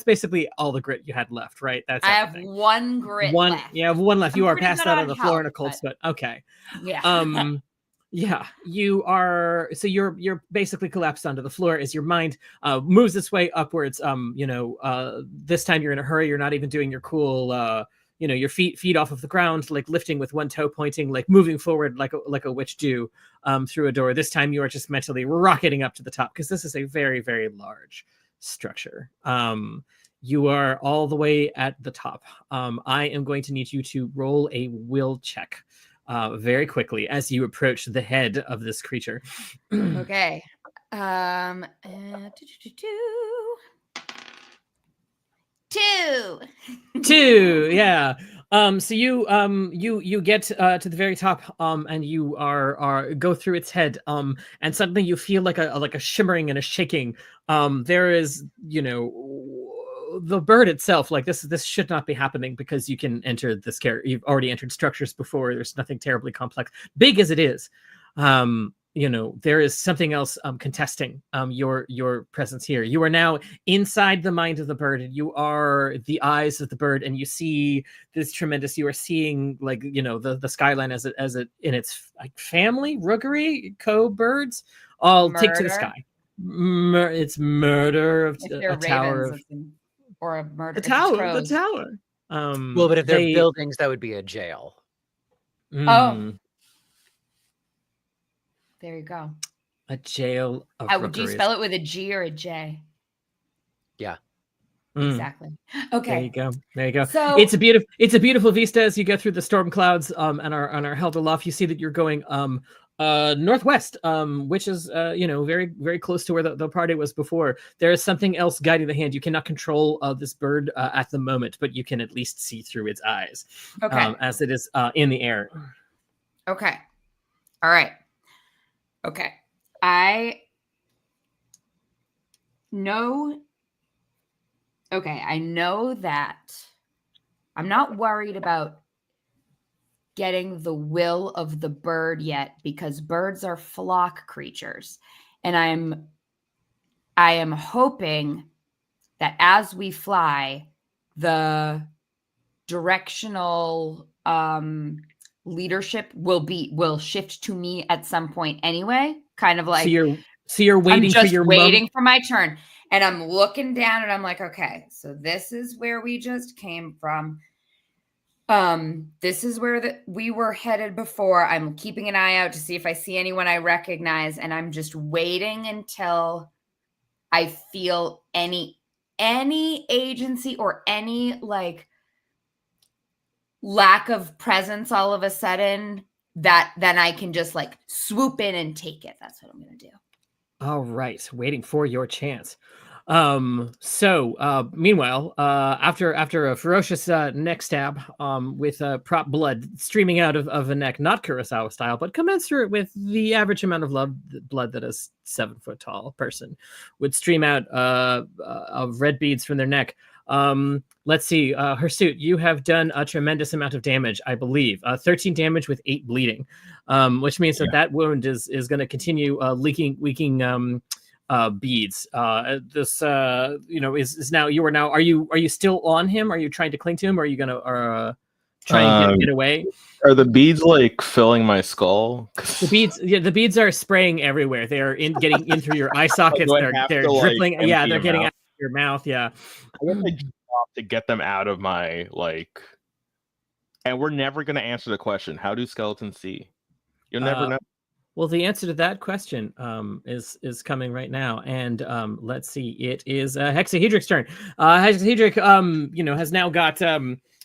basically all the grit you had left, right? That's I have 1 grit left. You have 1 left. You are passed out on the floor in a cold but... sweat. Okay. Yeah. Yeah, you are. So you're basically collapsed onto the floor as your mind moves its way upwards. This time you're in a hurry. You're not even doing your cool your feet off of the ground, like lifting with 1 toe pointing, like moving forward like a witch do through a door. This time you are just mentally rocketing up to the top, because this is a very, very large structure. You are all the way at the top. I am going to need you to roll a will check very quickly as you approach the head of this creature. Okay. 2. Yeah. So you get to the very top, and you are go through its head, and suddenly you feel like a shimmering and a shaking. There is, the bird itself, like this should not be happening, because you can enter this you've already entered structures before. There's nothing terribly complex, big as it is. There is something else contesting your presence here. You are now inside the mind of the bird, and you are the eyes of the bird, and you see this tremendous. You are seeing the skyline as it in its like family rookery co-birds all take to the sky. It's murder of a tower or a murder. The tower. Well, but if they're buildings, that would be a jail. Oh. There you go. A jail of How would you spell it, with a G or a J? Yeah. Exactly. Okay. There you go. So it's a beautiful vista as you go through the storm clouds and are held aloft. You see that you're going northwest, which is very, very close to where the party was before. There is something else guiding the hand. You cannot control this bird at the moment, but you can at least see through its eyes. Okay. As it is in the air. Okay. All right. Okay. I know. Okay, I know that I'm not worried about getting the will of the bird yet, because birds are flock creatures, and I am hoping that as we fly, the directional leadership will shift to me at some point anyway. Kind of like, so you're waiting I'm just for your waiting for my turn, and I'm looking down and I'm like, okay, so this is where we just came from. This is where we were headed before. I'm keeping an eye out to see if I see anyone I recognize, and I'm just waiting until I feel any agency or any like lack of presence all of a sudden, that then I can just like swoop in and take it. That's what I'm gonna do. All right, waiting for your chance. Meanwhile, after a ferocious neck stab, with prop blood streaming out of a neck, not Kurosawa style, but commensurate with the average amount of blood that a 7 foot tall person would stream out of red beads from their neck. Let's see, Hirsute, you have done a tremendous amount of damage, I believe. 13 damage with 8 bleeding, which means that wound is going to continue leaking beads. This is now, are you still on him? Are you trying to cling to him, or are you gonna try and get away? Are the beads like filling my skull? The beads are spraying everywhere. They are getting in through your eye sockets. They're dripping. Like, they're getting out of your mouth. Yeah. I guess I jump off to get them out of my like. And we're never gonna answer the question: how do skeletons see? You'll never know. Well, the answer to that question is coming right now, and let's see. It is Hexahedric's turn. Hexahedric, has now got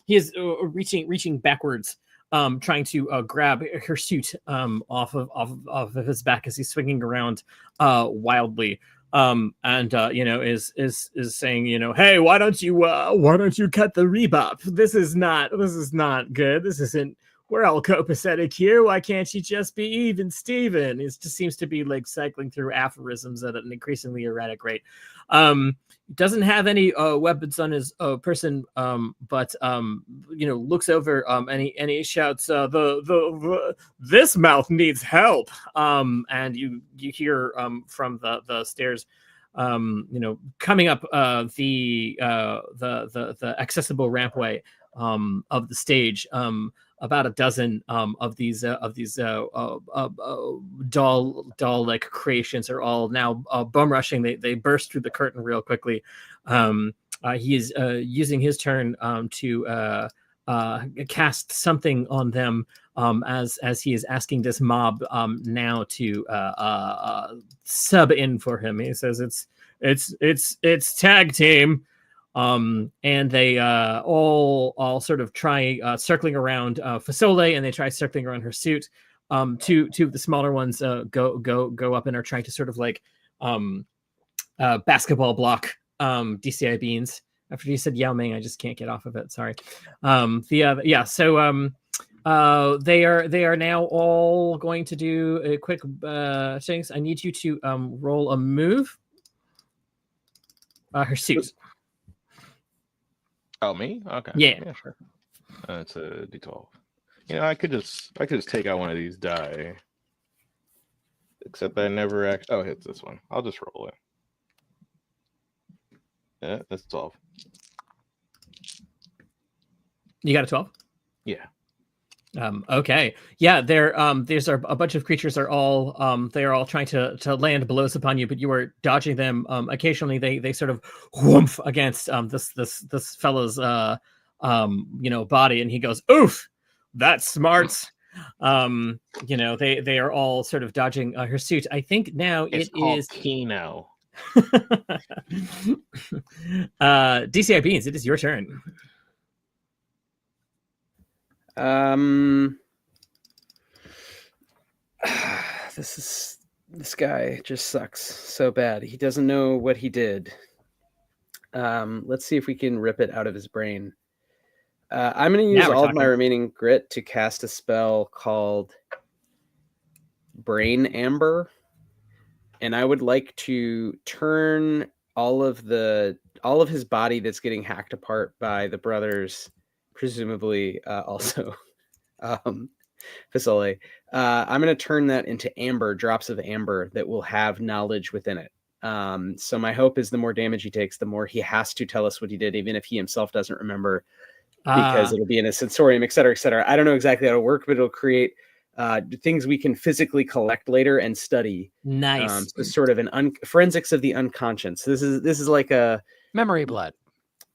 he is reaching backwards, trying to grab Hirsute off of his back as he's swinging around wildly. Is saying, hey, why don't you cut the rebop? This is not good. This isn't. We're all copacetic here. Why can't you just be even, Steven? It just seems to be like cycling through aphorisms at an increasingly erratic rate. Doesn't have any weapons on his person, but looks over and he shouts, this mouth needs help. And you hear from the stairs, coming up the accessible rampway of the stage, about a dozen of these doll like creations are all now bum rushing. They burst through the curtain real quickly. He is using his turn to cast something on them, as he is asking this mob now to sub in for him. He says it's tag team. And they all sort of try circling around Fasole, and they try circling around Hirsute. Two of the smaller ones go up and are trying to sort of like basketball block DCI Beans. After you said Yao Ming, I just can't get off of it. Sorry. They are now all going to do a quick things. I need you to roll a move. Hirsute. Oh, me? Okay. Yeah, sure. It's a D12. I could just take out one of these die. Except I never it's this one. I'll just roll it. Yeah, that's 12. You got a 12? Yeah. Okay. Yeah, there's a bunch of creatures are all they are all trying to land blows upon you, but you are dodging them. Occasionally they sort of whoomph against this fellow's body, and he goes, oof, that's smart. They are all sort of dodging Hirsute. I think now it's called Kino. DCI Beans, it is your turn. This guy just sucks so bad. He doesn't know what he did. Let's see if we can rip it out of his brain. I'm going to use all of my remaining grit to cast a spell called Brain Amber, and I would like to turn all of his body that's getting hacked apart by the brothers, presumably also Fasole. I'm going to turn that into amber, drops of amber that will have knowledge within it. So my hope is the more damage he takes, the more he has to tell us what he did, even if he himself doesn't remember, because it'll be in a sensorium, et cetera, et cetera. I don't know exactly how it'll work, but it'll create things we can physically collect later and study. Nice. So sort of an forensics of the unconscious. This is like a Memory blood.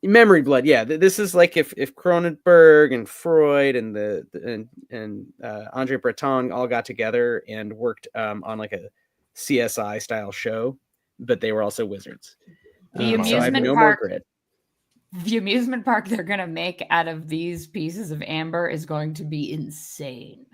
Memory blood. Yeah, this is like if Cronenberg and Freud and Andre Breton all got together and worked on like a CSI style show, but they were also wizards. The So I have amusement no park. more grid. The amusement park they're going to make out of these pieces of amber is going to be insane.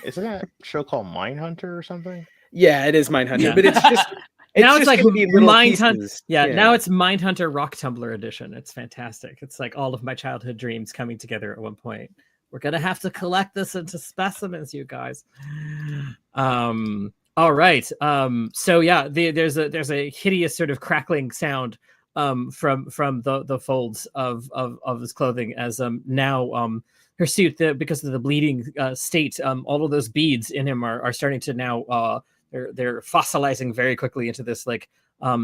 Isn't that a show called Mindhunter or something? Yeah, it is Mindhunter, Yeah. but it's just now it's like gonna be little Mindhunter. pieces. Yeah, now it's Mindhunter Rock Tumbler edition. It's fantastic. It's like all of my childhood dreams coming together at one point. We're gonna have to collect this into specimens, you guys. All right. So yeah, there's a hideous sort of crackling sound from the folds of his clothing as now her suit, because of the bleeding state, all of those beads in him are starting to now they're fossilizing very quickly into this like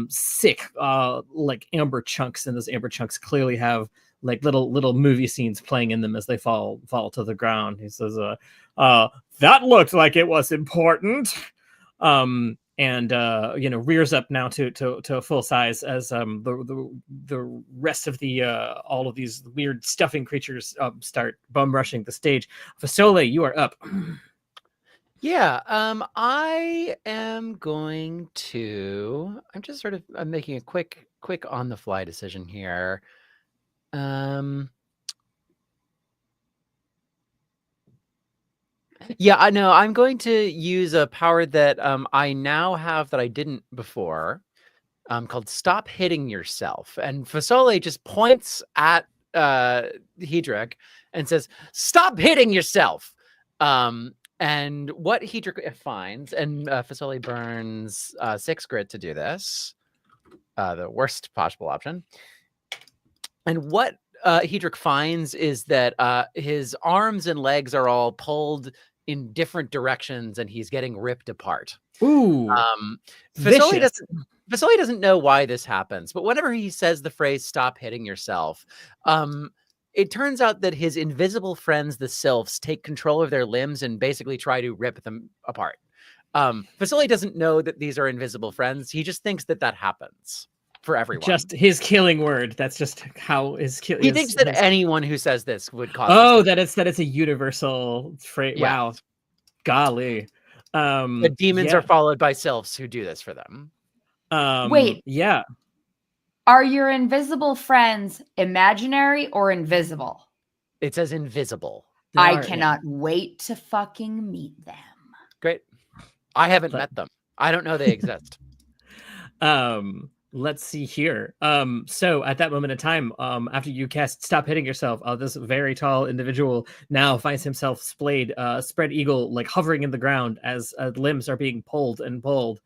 sick like amber chunks, and those amber chunks clearly have like little movie scenes playing in them as they fall to the ground. He says, that looked like it was important. And rears up now to a full size as the rest of the all of these weird stuffing creatures start bum rushing the stage. Fasole, you are up. Yeah, I am going to. I'm making a quick on the fly decision here. Yeah, I know. I'm going to use a power that I now have that I didn't before, called Stop Hitting Yourself. And Fasole just points at Hedrick and says, "Stop hitting yourself." And what Hedrick finds, and Fasole burns 6 grit to do this, the worst possible option. And what Hedrick finds is that his arms and legs are all pulled in different directions, and he's getting ripped apart. Ooh, Fasole doesn't know why this happens, but whenever he says the phrase "stop hitting yourself," it turns out that his invisible friends, the sylphs, take control of their limbs and basically try to rip them apart. Fasole doesn't know that these are invisible friends. He just thinks that happens for everyone. Just his killing word. That's just how his killing. He thinks that anyone who says this would cause. Oh, that it's a universal phrase. Yeah. Wow, golly. The demons are followed by sylphs who do this for them. Wait. Yeah. Are your invisible friends imaginary or invisible? It says invisible. I cannot wait to fucking meet them. Great. I haven't met them. I don't know they exist. Let's see here. So at that moment in time, after you cast Stop Hitting Yourself, this very tall individual now finds himself spread eagle, like hovering in the ground as limbs are being pulled and pulled.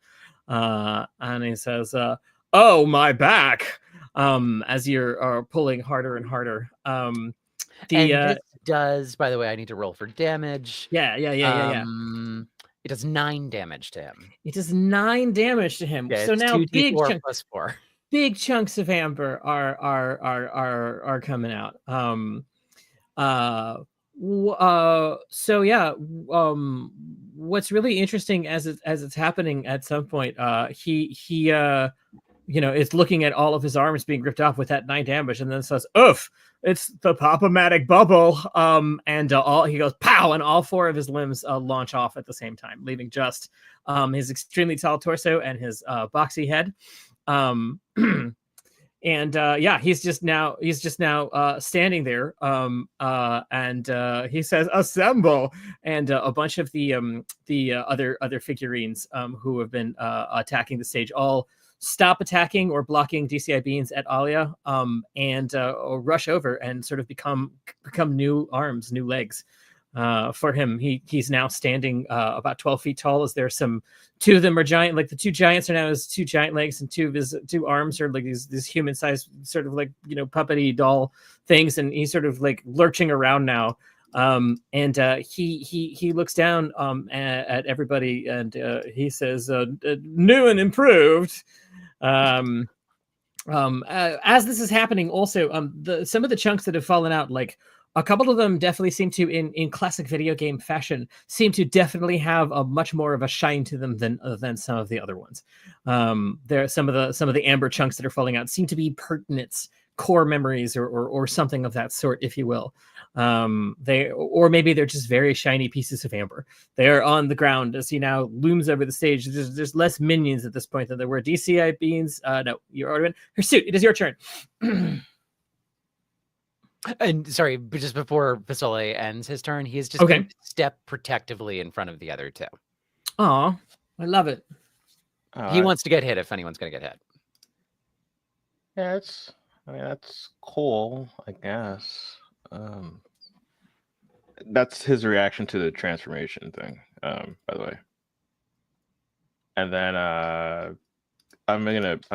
And he says, "Oh, my back!" As you're pulling harder and harder. This does, by the way, I need to roll for damage. Yeah. It does 9 damage to him. It does 9 damage to him. Yeah, so now big plus 4. Big chunks of amber are coming out. So yeah. What's really interesting as it's happening at some point, he is looking at all of his arms being ripped off with that 9 damage, and then says, "Oof, it's the Pop-O-Matic bubble." And he goes pow, and all 4 of his limbs launch off at the same time, leaving just his extremely tall torso and his boxy head. He's just now standing there. And he says, "Assemble!" And a bunch of the other figurines who have been attacking the stage all stop attacking or blocking DCI beans at Alia, and rush over and sort of become new arms, new legs. for him. He's now standing about 12 feet tall. As there's two of them are giant, like the two giants are now his two giant legs, and two of his two arms are like these human-sized sort of like puppety doll things, and he's sort of like lurching around now. And he looks down at everybody, and he says, "New and improved." As this is happening, also, some of the chunks that have fallen out, like a couple of them definitely seem to, in classic video game fashion, seem to definitely have a much more of a shine to them than some of the other ones. There are some of the amber chunks that are falling out seem to be pertinent core memories or something of that sort, if you will. Maybe they're just very shiny pieces of amber. They're on the ground as he now looms over the stage. There's less minions at this point than there were. DCI Beans, no, you're already in. Hirsute, it is your turn. And sorry, but just before Fasole ends his turn, he is just going to step protectively in front of the other two. Oh, I love it. He wants to get hit if anyone's going to get hit. Yeah, that's cool, I guess. That's his reaction to the transformation thing, by the way. And then I'm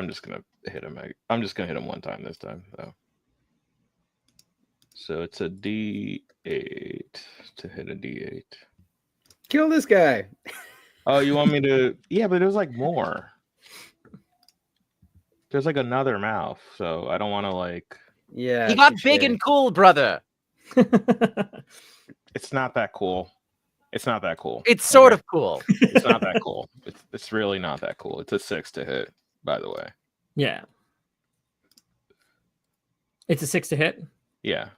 just gonna hit him. I'm just gonna hit him one time this time, though. So it's a D8 to hit a D8. Kill this guy. Oh, you want me to? Yeah, but there's like more. There's like another mouth, so I don't want to like. Yeah. He got big and cool, brother. It's not that cool. It's not that cool. It's sort of cool. It's not that cool. It's really not that cool. It's a 6 to hit, by the way. Yeah. It's a 6 to hit? Yeah.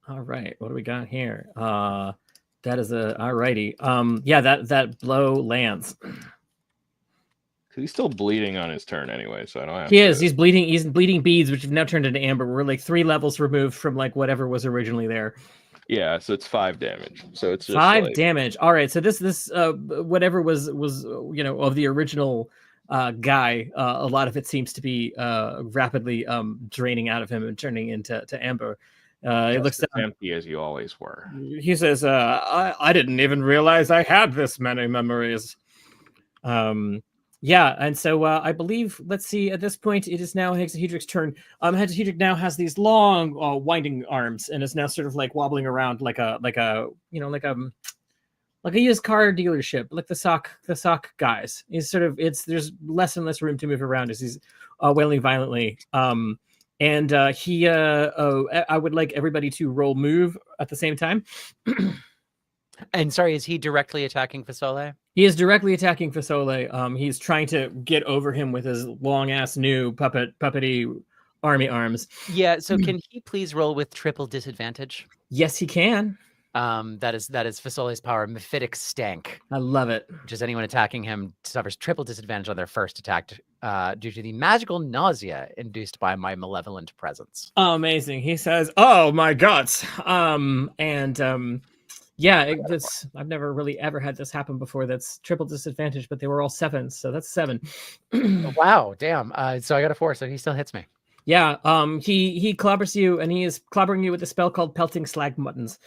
All right. What do we got here? That is a alrighty. Yeah, that blow lands. He's still bleeding on his turn anyway, so I don't have. He is. He's bleeding. He's bleeding beads, which have now turned into amber. We're like 3 levels removed from like whatever was originally there. Yeah, so it's 5 damage. So it's just 5 damage. All right. So this whatever was of the original guy, a lot of it seems to be rapidly draining out of him and turning into amber. It looks as empty as you always were. He says, I didn't even realize I had this many memories. Yeah, and so I believe, let's see, at this point, it is now Hexahedric's turn. Hexahedric now has these long, winding arms and is now sort of like wobbling around like a used car dealership, like the sock guys. He's sort of, there's less and less room to move around as he's wailing violently. And I would like everybody to roll move at the same time. And sorry, is he directly attacking Fasole? He is directly attacking Fasole. He's trying to get over him with his long ass new puppety army arms. Yeah. So can he please roll with triple disadvantage? Yes, he can. That is Fasole's power, Mephitic Stank. I love it. Which is anyone attacking him suffers triple disadvantage on their first attack due to the magical nausea induced by my malevolent presence. Oh, amazing. He says, "Oh my guts." Yeah, I've never really ever had this happen before. That's triple disadvantage, but they were all 7s, so that's 7. Wow, damn. So I got a 4, so he still hits me. Yeah, he clobbers you, and he is clobbering you with a spell called Pelting Slag Muttons.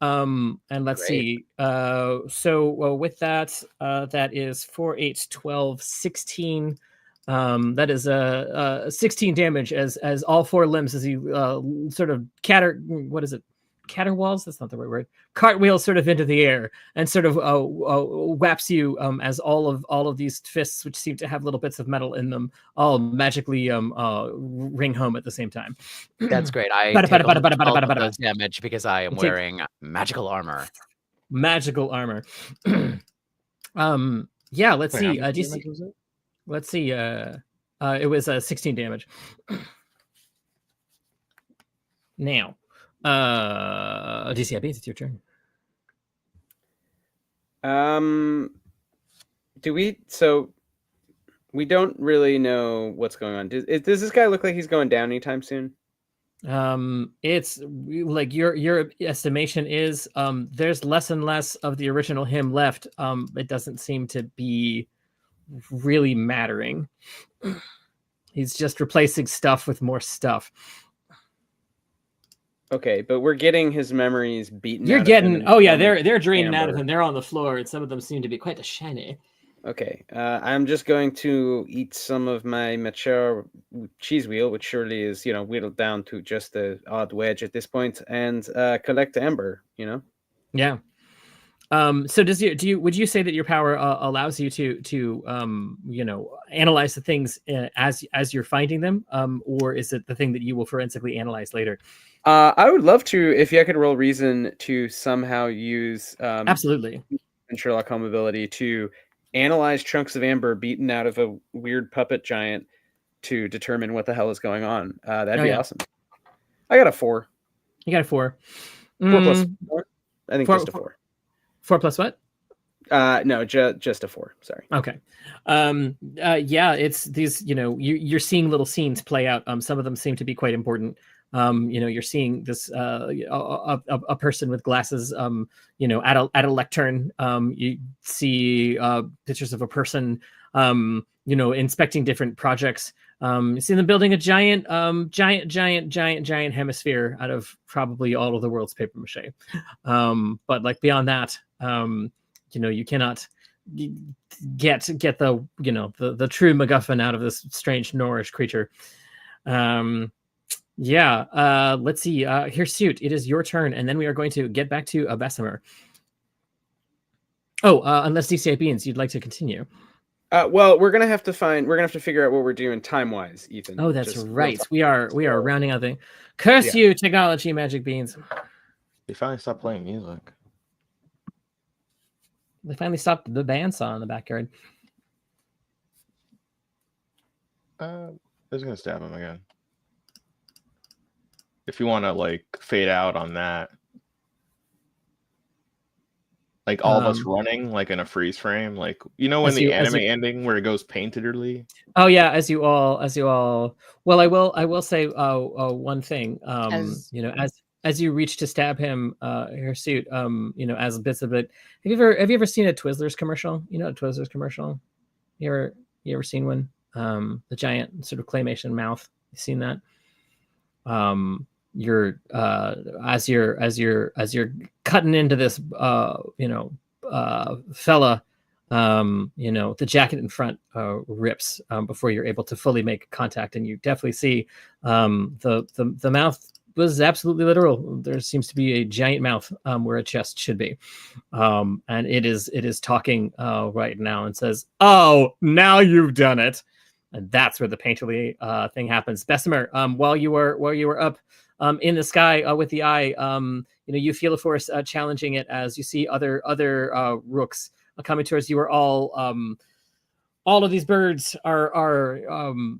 And let's see. So with that, that is 4, 8, 12, 16. That is 16 damage as all 4 limbs as he sort of caterwauls, that's not the right word, cartwheels sort of into the air and sort of whaps you as all of these fists, which seem to have little bits of metal in them, all magically ring home at the same time. That's great. I take all of those damage because I am wearing magical armor. Magical armor. Yeah, let's see. Let's see. It was 16 damage. Now. DCIB, it's your turn. We don't really know what's going on. Does this guy look like he's going down anytime soon? It's like your estimation is there's less and less of the original him left. It doesn't seem to be really mattering. He's just replacing stuff with more stuff. Okay, but we're getting his memories beaten. You're out of him getting. in Oh the yeah, form of they're draining out of amber. him. They're on the floor, and some of them seem to be quite shiny. Okay, I'm just going to eat some of my mature cheese wheel, which surely is, whittled down to just the odd wedge at this point, and collect amber. Yeah. So would you say that your power allows you to analyze the things as you're finding them, or is it the thing that you will forensically analyze later? I would love to, if I could roll reason to somehow use Absolutely. and Sherlock Holmes ability to analyze chunks of amber beaten out of a weird puppet giant to determine what the hell is going on. That'd be awesome. I got a 4. You got a 4. 4 plus 4. I think just a 4. 4 plus what? No, just a 4. Sorry. Okay. Yeah, it's these, you're seeing little scenes play out. Some of them seem to be quite important. You're seeing this a person with glasses, at a lectern. You see pictures of a person, inspecting different projects. You see them building a giant hemisphere out of probably all of the world's paper mache. But like beyond that, you cannot get the true MacGuffin out of this strange Norrish creature. Let's see. Hirsute, it is your turn, and then we are going to get back to Bessemer. Unless DCA Beans, you'd like to continue. Well, we're gonna have to figure out what we're doing time-wise, Ethan. Oh, that's right. We are rounding out the curse you, technology, magic beans. They finally stopped playing music. They finally stopped the bandsaw in the backyard. I was gonna stab him again. If you want to fade out on that, all of us running in a freeze frame, when the anime ending where it goes painterly. Oh yeah, as you all. Well, I will say one thing. As you reach to stab him, Hirsute, as bits of it. Have you ever seen a Twizzlers commercial? A Twizzlers commercial? You ever seen one? The giant sort of claymation mouth. You seen that? You're as you're cutting into this fella, the jacket in front rips before you're able to fully make contact, and you definitely see the mouth was absolutely literal. There seems to be a giant mouth where a chest should be, and it is talking right now and says, "Oh, now you've done it." And that's where the painterly thing happens. Bessemer, while you were up in the sky with the eye, you feel a force challenging it as you see other rooks coming towards you. Are all of these birds are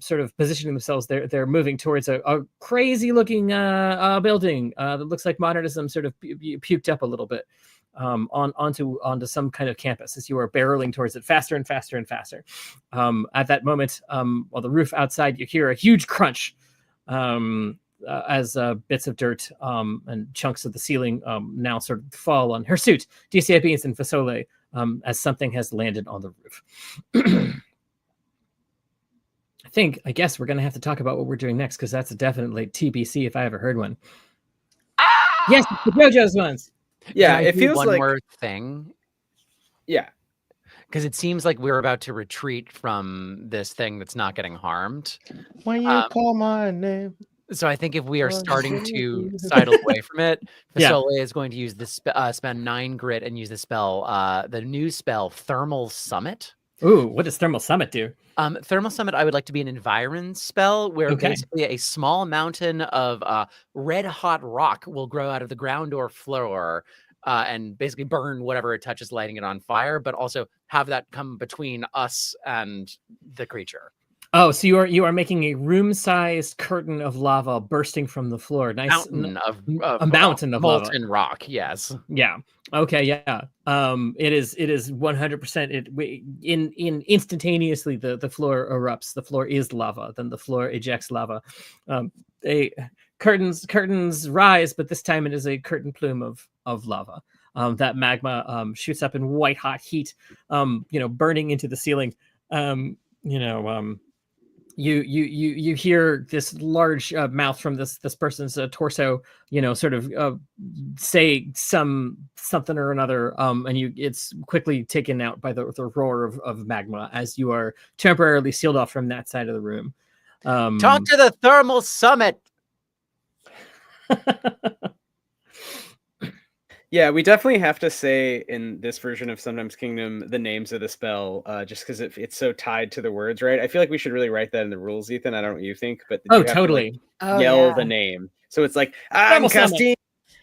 sort of positioning themselves. They're moving towards a crazy looking building that looks like modernism sort of puked up a little bit. Onto some kind of campus as you are barreling towards it faster and faster and faster. At that moment, while the roof outside, you hear a huge crunch as bits of dirt and chunks of the ceiling now sort of fall on Hirsute, DCA Beans, and Fasole as something has landed on the roof. I guess we're going to have to talk about what we're doing next, because that's definitely TBC if I ever heard one. Yes, the JoJo's ones. Yeah, it feels one like more thing. Yeah, because it seems like we're about to retreat from this thing that's not getting harmed. When you call my name. So I think if we are starting to sidle away from it, Fasole is going to use this spend 9 grit and use the spell, the new spell Thermal Summit. Ooh, what does Thermal Summit do? Thermal Summit, I would like to be an environ spell where basically a small mountain of red hot rock will grow out of the ground or floor and basically burn whatever it touches, lighting it on fire, but also have that come between us and the creature. Oh, so you are making a room-sized curtain of lava bursting from the floor. Nice mountain of a mountain of molten lava. rock. Yes. Yeah. Okay. Yeah. It is 100%. In instantaneously the floor erupts. The floor is lava. Then the floor ejects lava. Curtains rise, but this time it is a curtain plume of lava. That magma shoots up in white hot heat. Burning into the ceiling. you hear this large mouth from this person's torso, sort of say something or another, and it's quickly taken out by the roar of magma as you are temporarily sealed off from that side of the room. Talk to the thermal summit. Yeah, we definitely have to say in this version of Sometimes Kingdom the names of the spell, just because it's so tied to the words, right? I feel like we should really write that in the rules, Ethan. I don't know what you think, but you have totally. to, like, yell the name. So it's like, I'm casting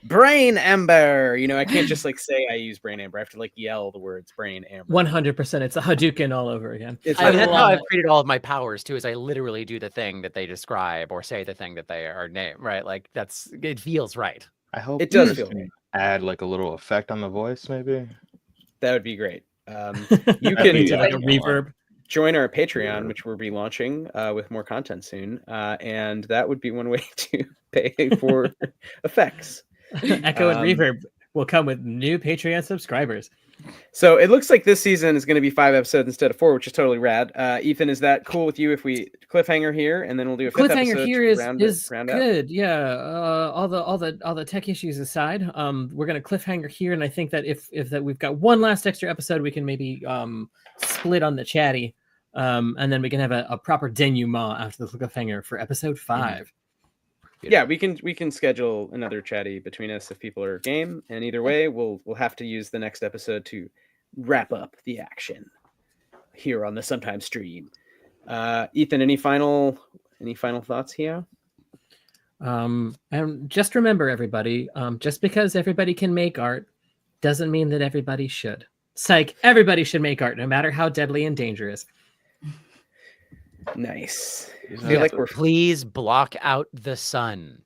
Brain Ember. I can't just like say I use Brain Ember. I have to like yell the words Brain Ember. 100%. It's a Hadouken all over again. That's how I've treated all of my powers too, is I literally do the thing that they describe or say the thing that they are named, right? Like it feels right. I hope it does feel right. Add like a little effect on the voice, maybe. That would be great. You can do like a reverb. Join our Patreon, which we'll be launching with more content soon, and that would be one way to pay for effects. Echo and reverb will come with new Patreon subscribers. So it looks like this season is going to be 5 episodes instead of 4, which is totally rad. Ethan, is that cool with you if we cliffhanger here and then we'll do a 5th episode? Cliffhanger here is round good. Out? Yeah. All the tech issues aside, we're going to cliffhanger here, and I think that if that we've got one last extra episode, we can maybe split on the chatty, and then we can have a proper denouement after the cliffhanger for episode 5. Yeah, we can schedule another chatty between us if people are game, and either way, we'll have to use the next episode to wrap up the action here on the Sometimes stream. Ethan, any final thoughts here? And just remember, everybody, just because everybody can make art doesn't mean that everybody should. Psych, everybody should make art, no matter how deadly and dangerous. Nice. I feel like please block out the sun.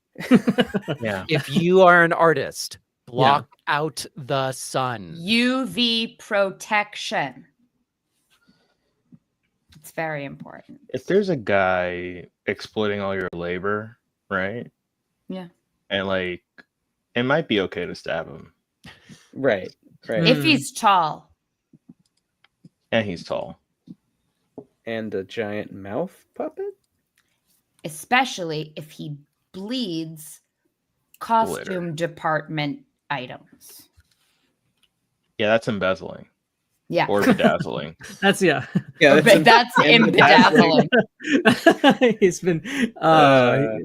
Yeah. If you are an artist, block out the sun. UV protection. It's very important. If there's a guy exploiting all your labor, right? Yeah. And like, it might be okay to stab him. Right. If he's tall. And he's tall. And a giant mouth puppet? Especially if he bleeds costume department items. Yeah, that's embezzling. Yeah. Or bedazzling. That's that's embedazzling. He's been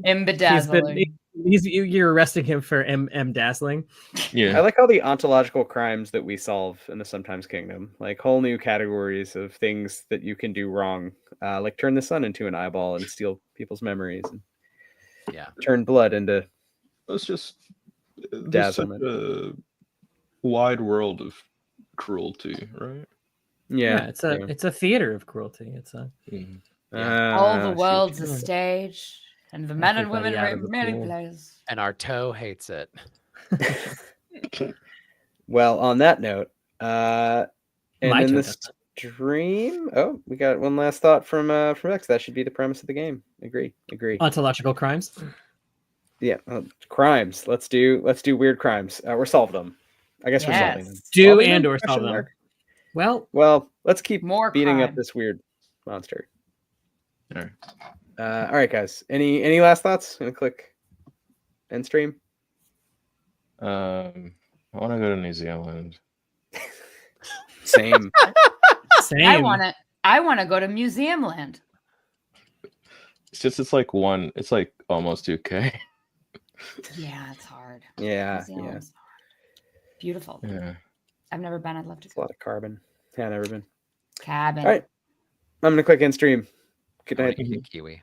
embedazzling. You're arresting him for dazzling. Yeah. I like all the ontological crimes that we solve in the Sometimes Kingdom, like whole new categories of things that you can do wrong, like turn the sun into an eyeball and steal people's memories, and turn blood into it's just dazzlement. A wide world of cruelty, right? Yeah, it's a theater of cruelty. It's a all the world's a stage. And the men and women are many plays. And our toe hates it. Well, on that note, and in the stream, we got one last thought from X. That should be the premise of the game. Agree. Ontological crimes. Yeah, crimes. Let's do weird crimes. We're solving them. I guess we're solving them. Do and or solve them. Well, let's keep more beating crime. up this weird monster. All right. All right, guys. Any last thoughts? Gonna click end stream. I want to go to New Zealand. Same. I want to go to Museum Land. It's like almost 2K. Yeah, it's hard. Yeah. Hard. Beautiful. Yeah. I've never been. I'd love to It's a lot of carbon. Yeah, never been. Cabin. All right. I'm gonna click end stream. Good night. Kiwi.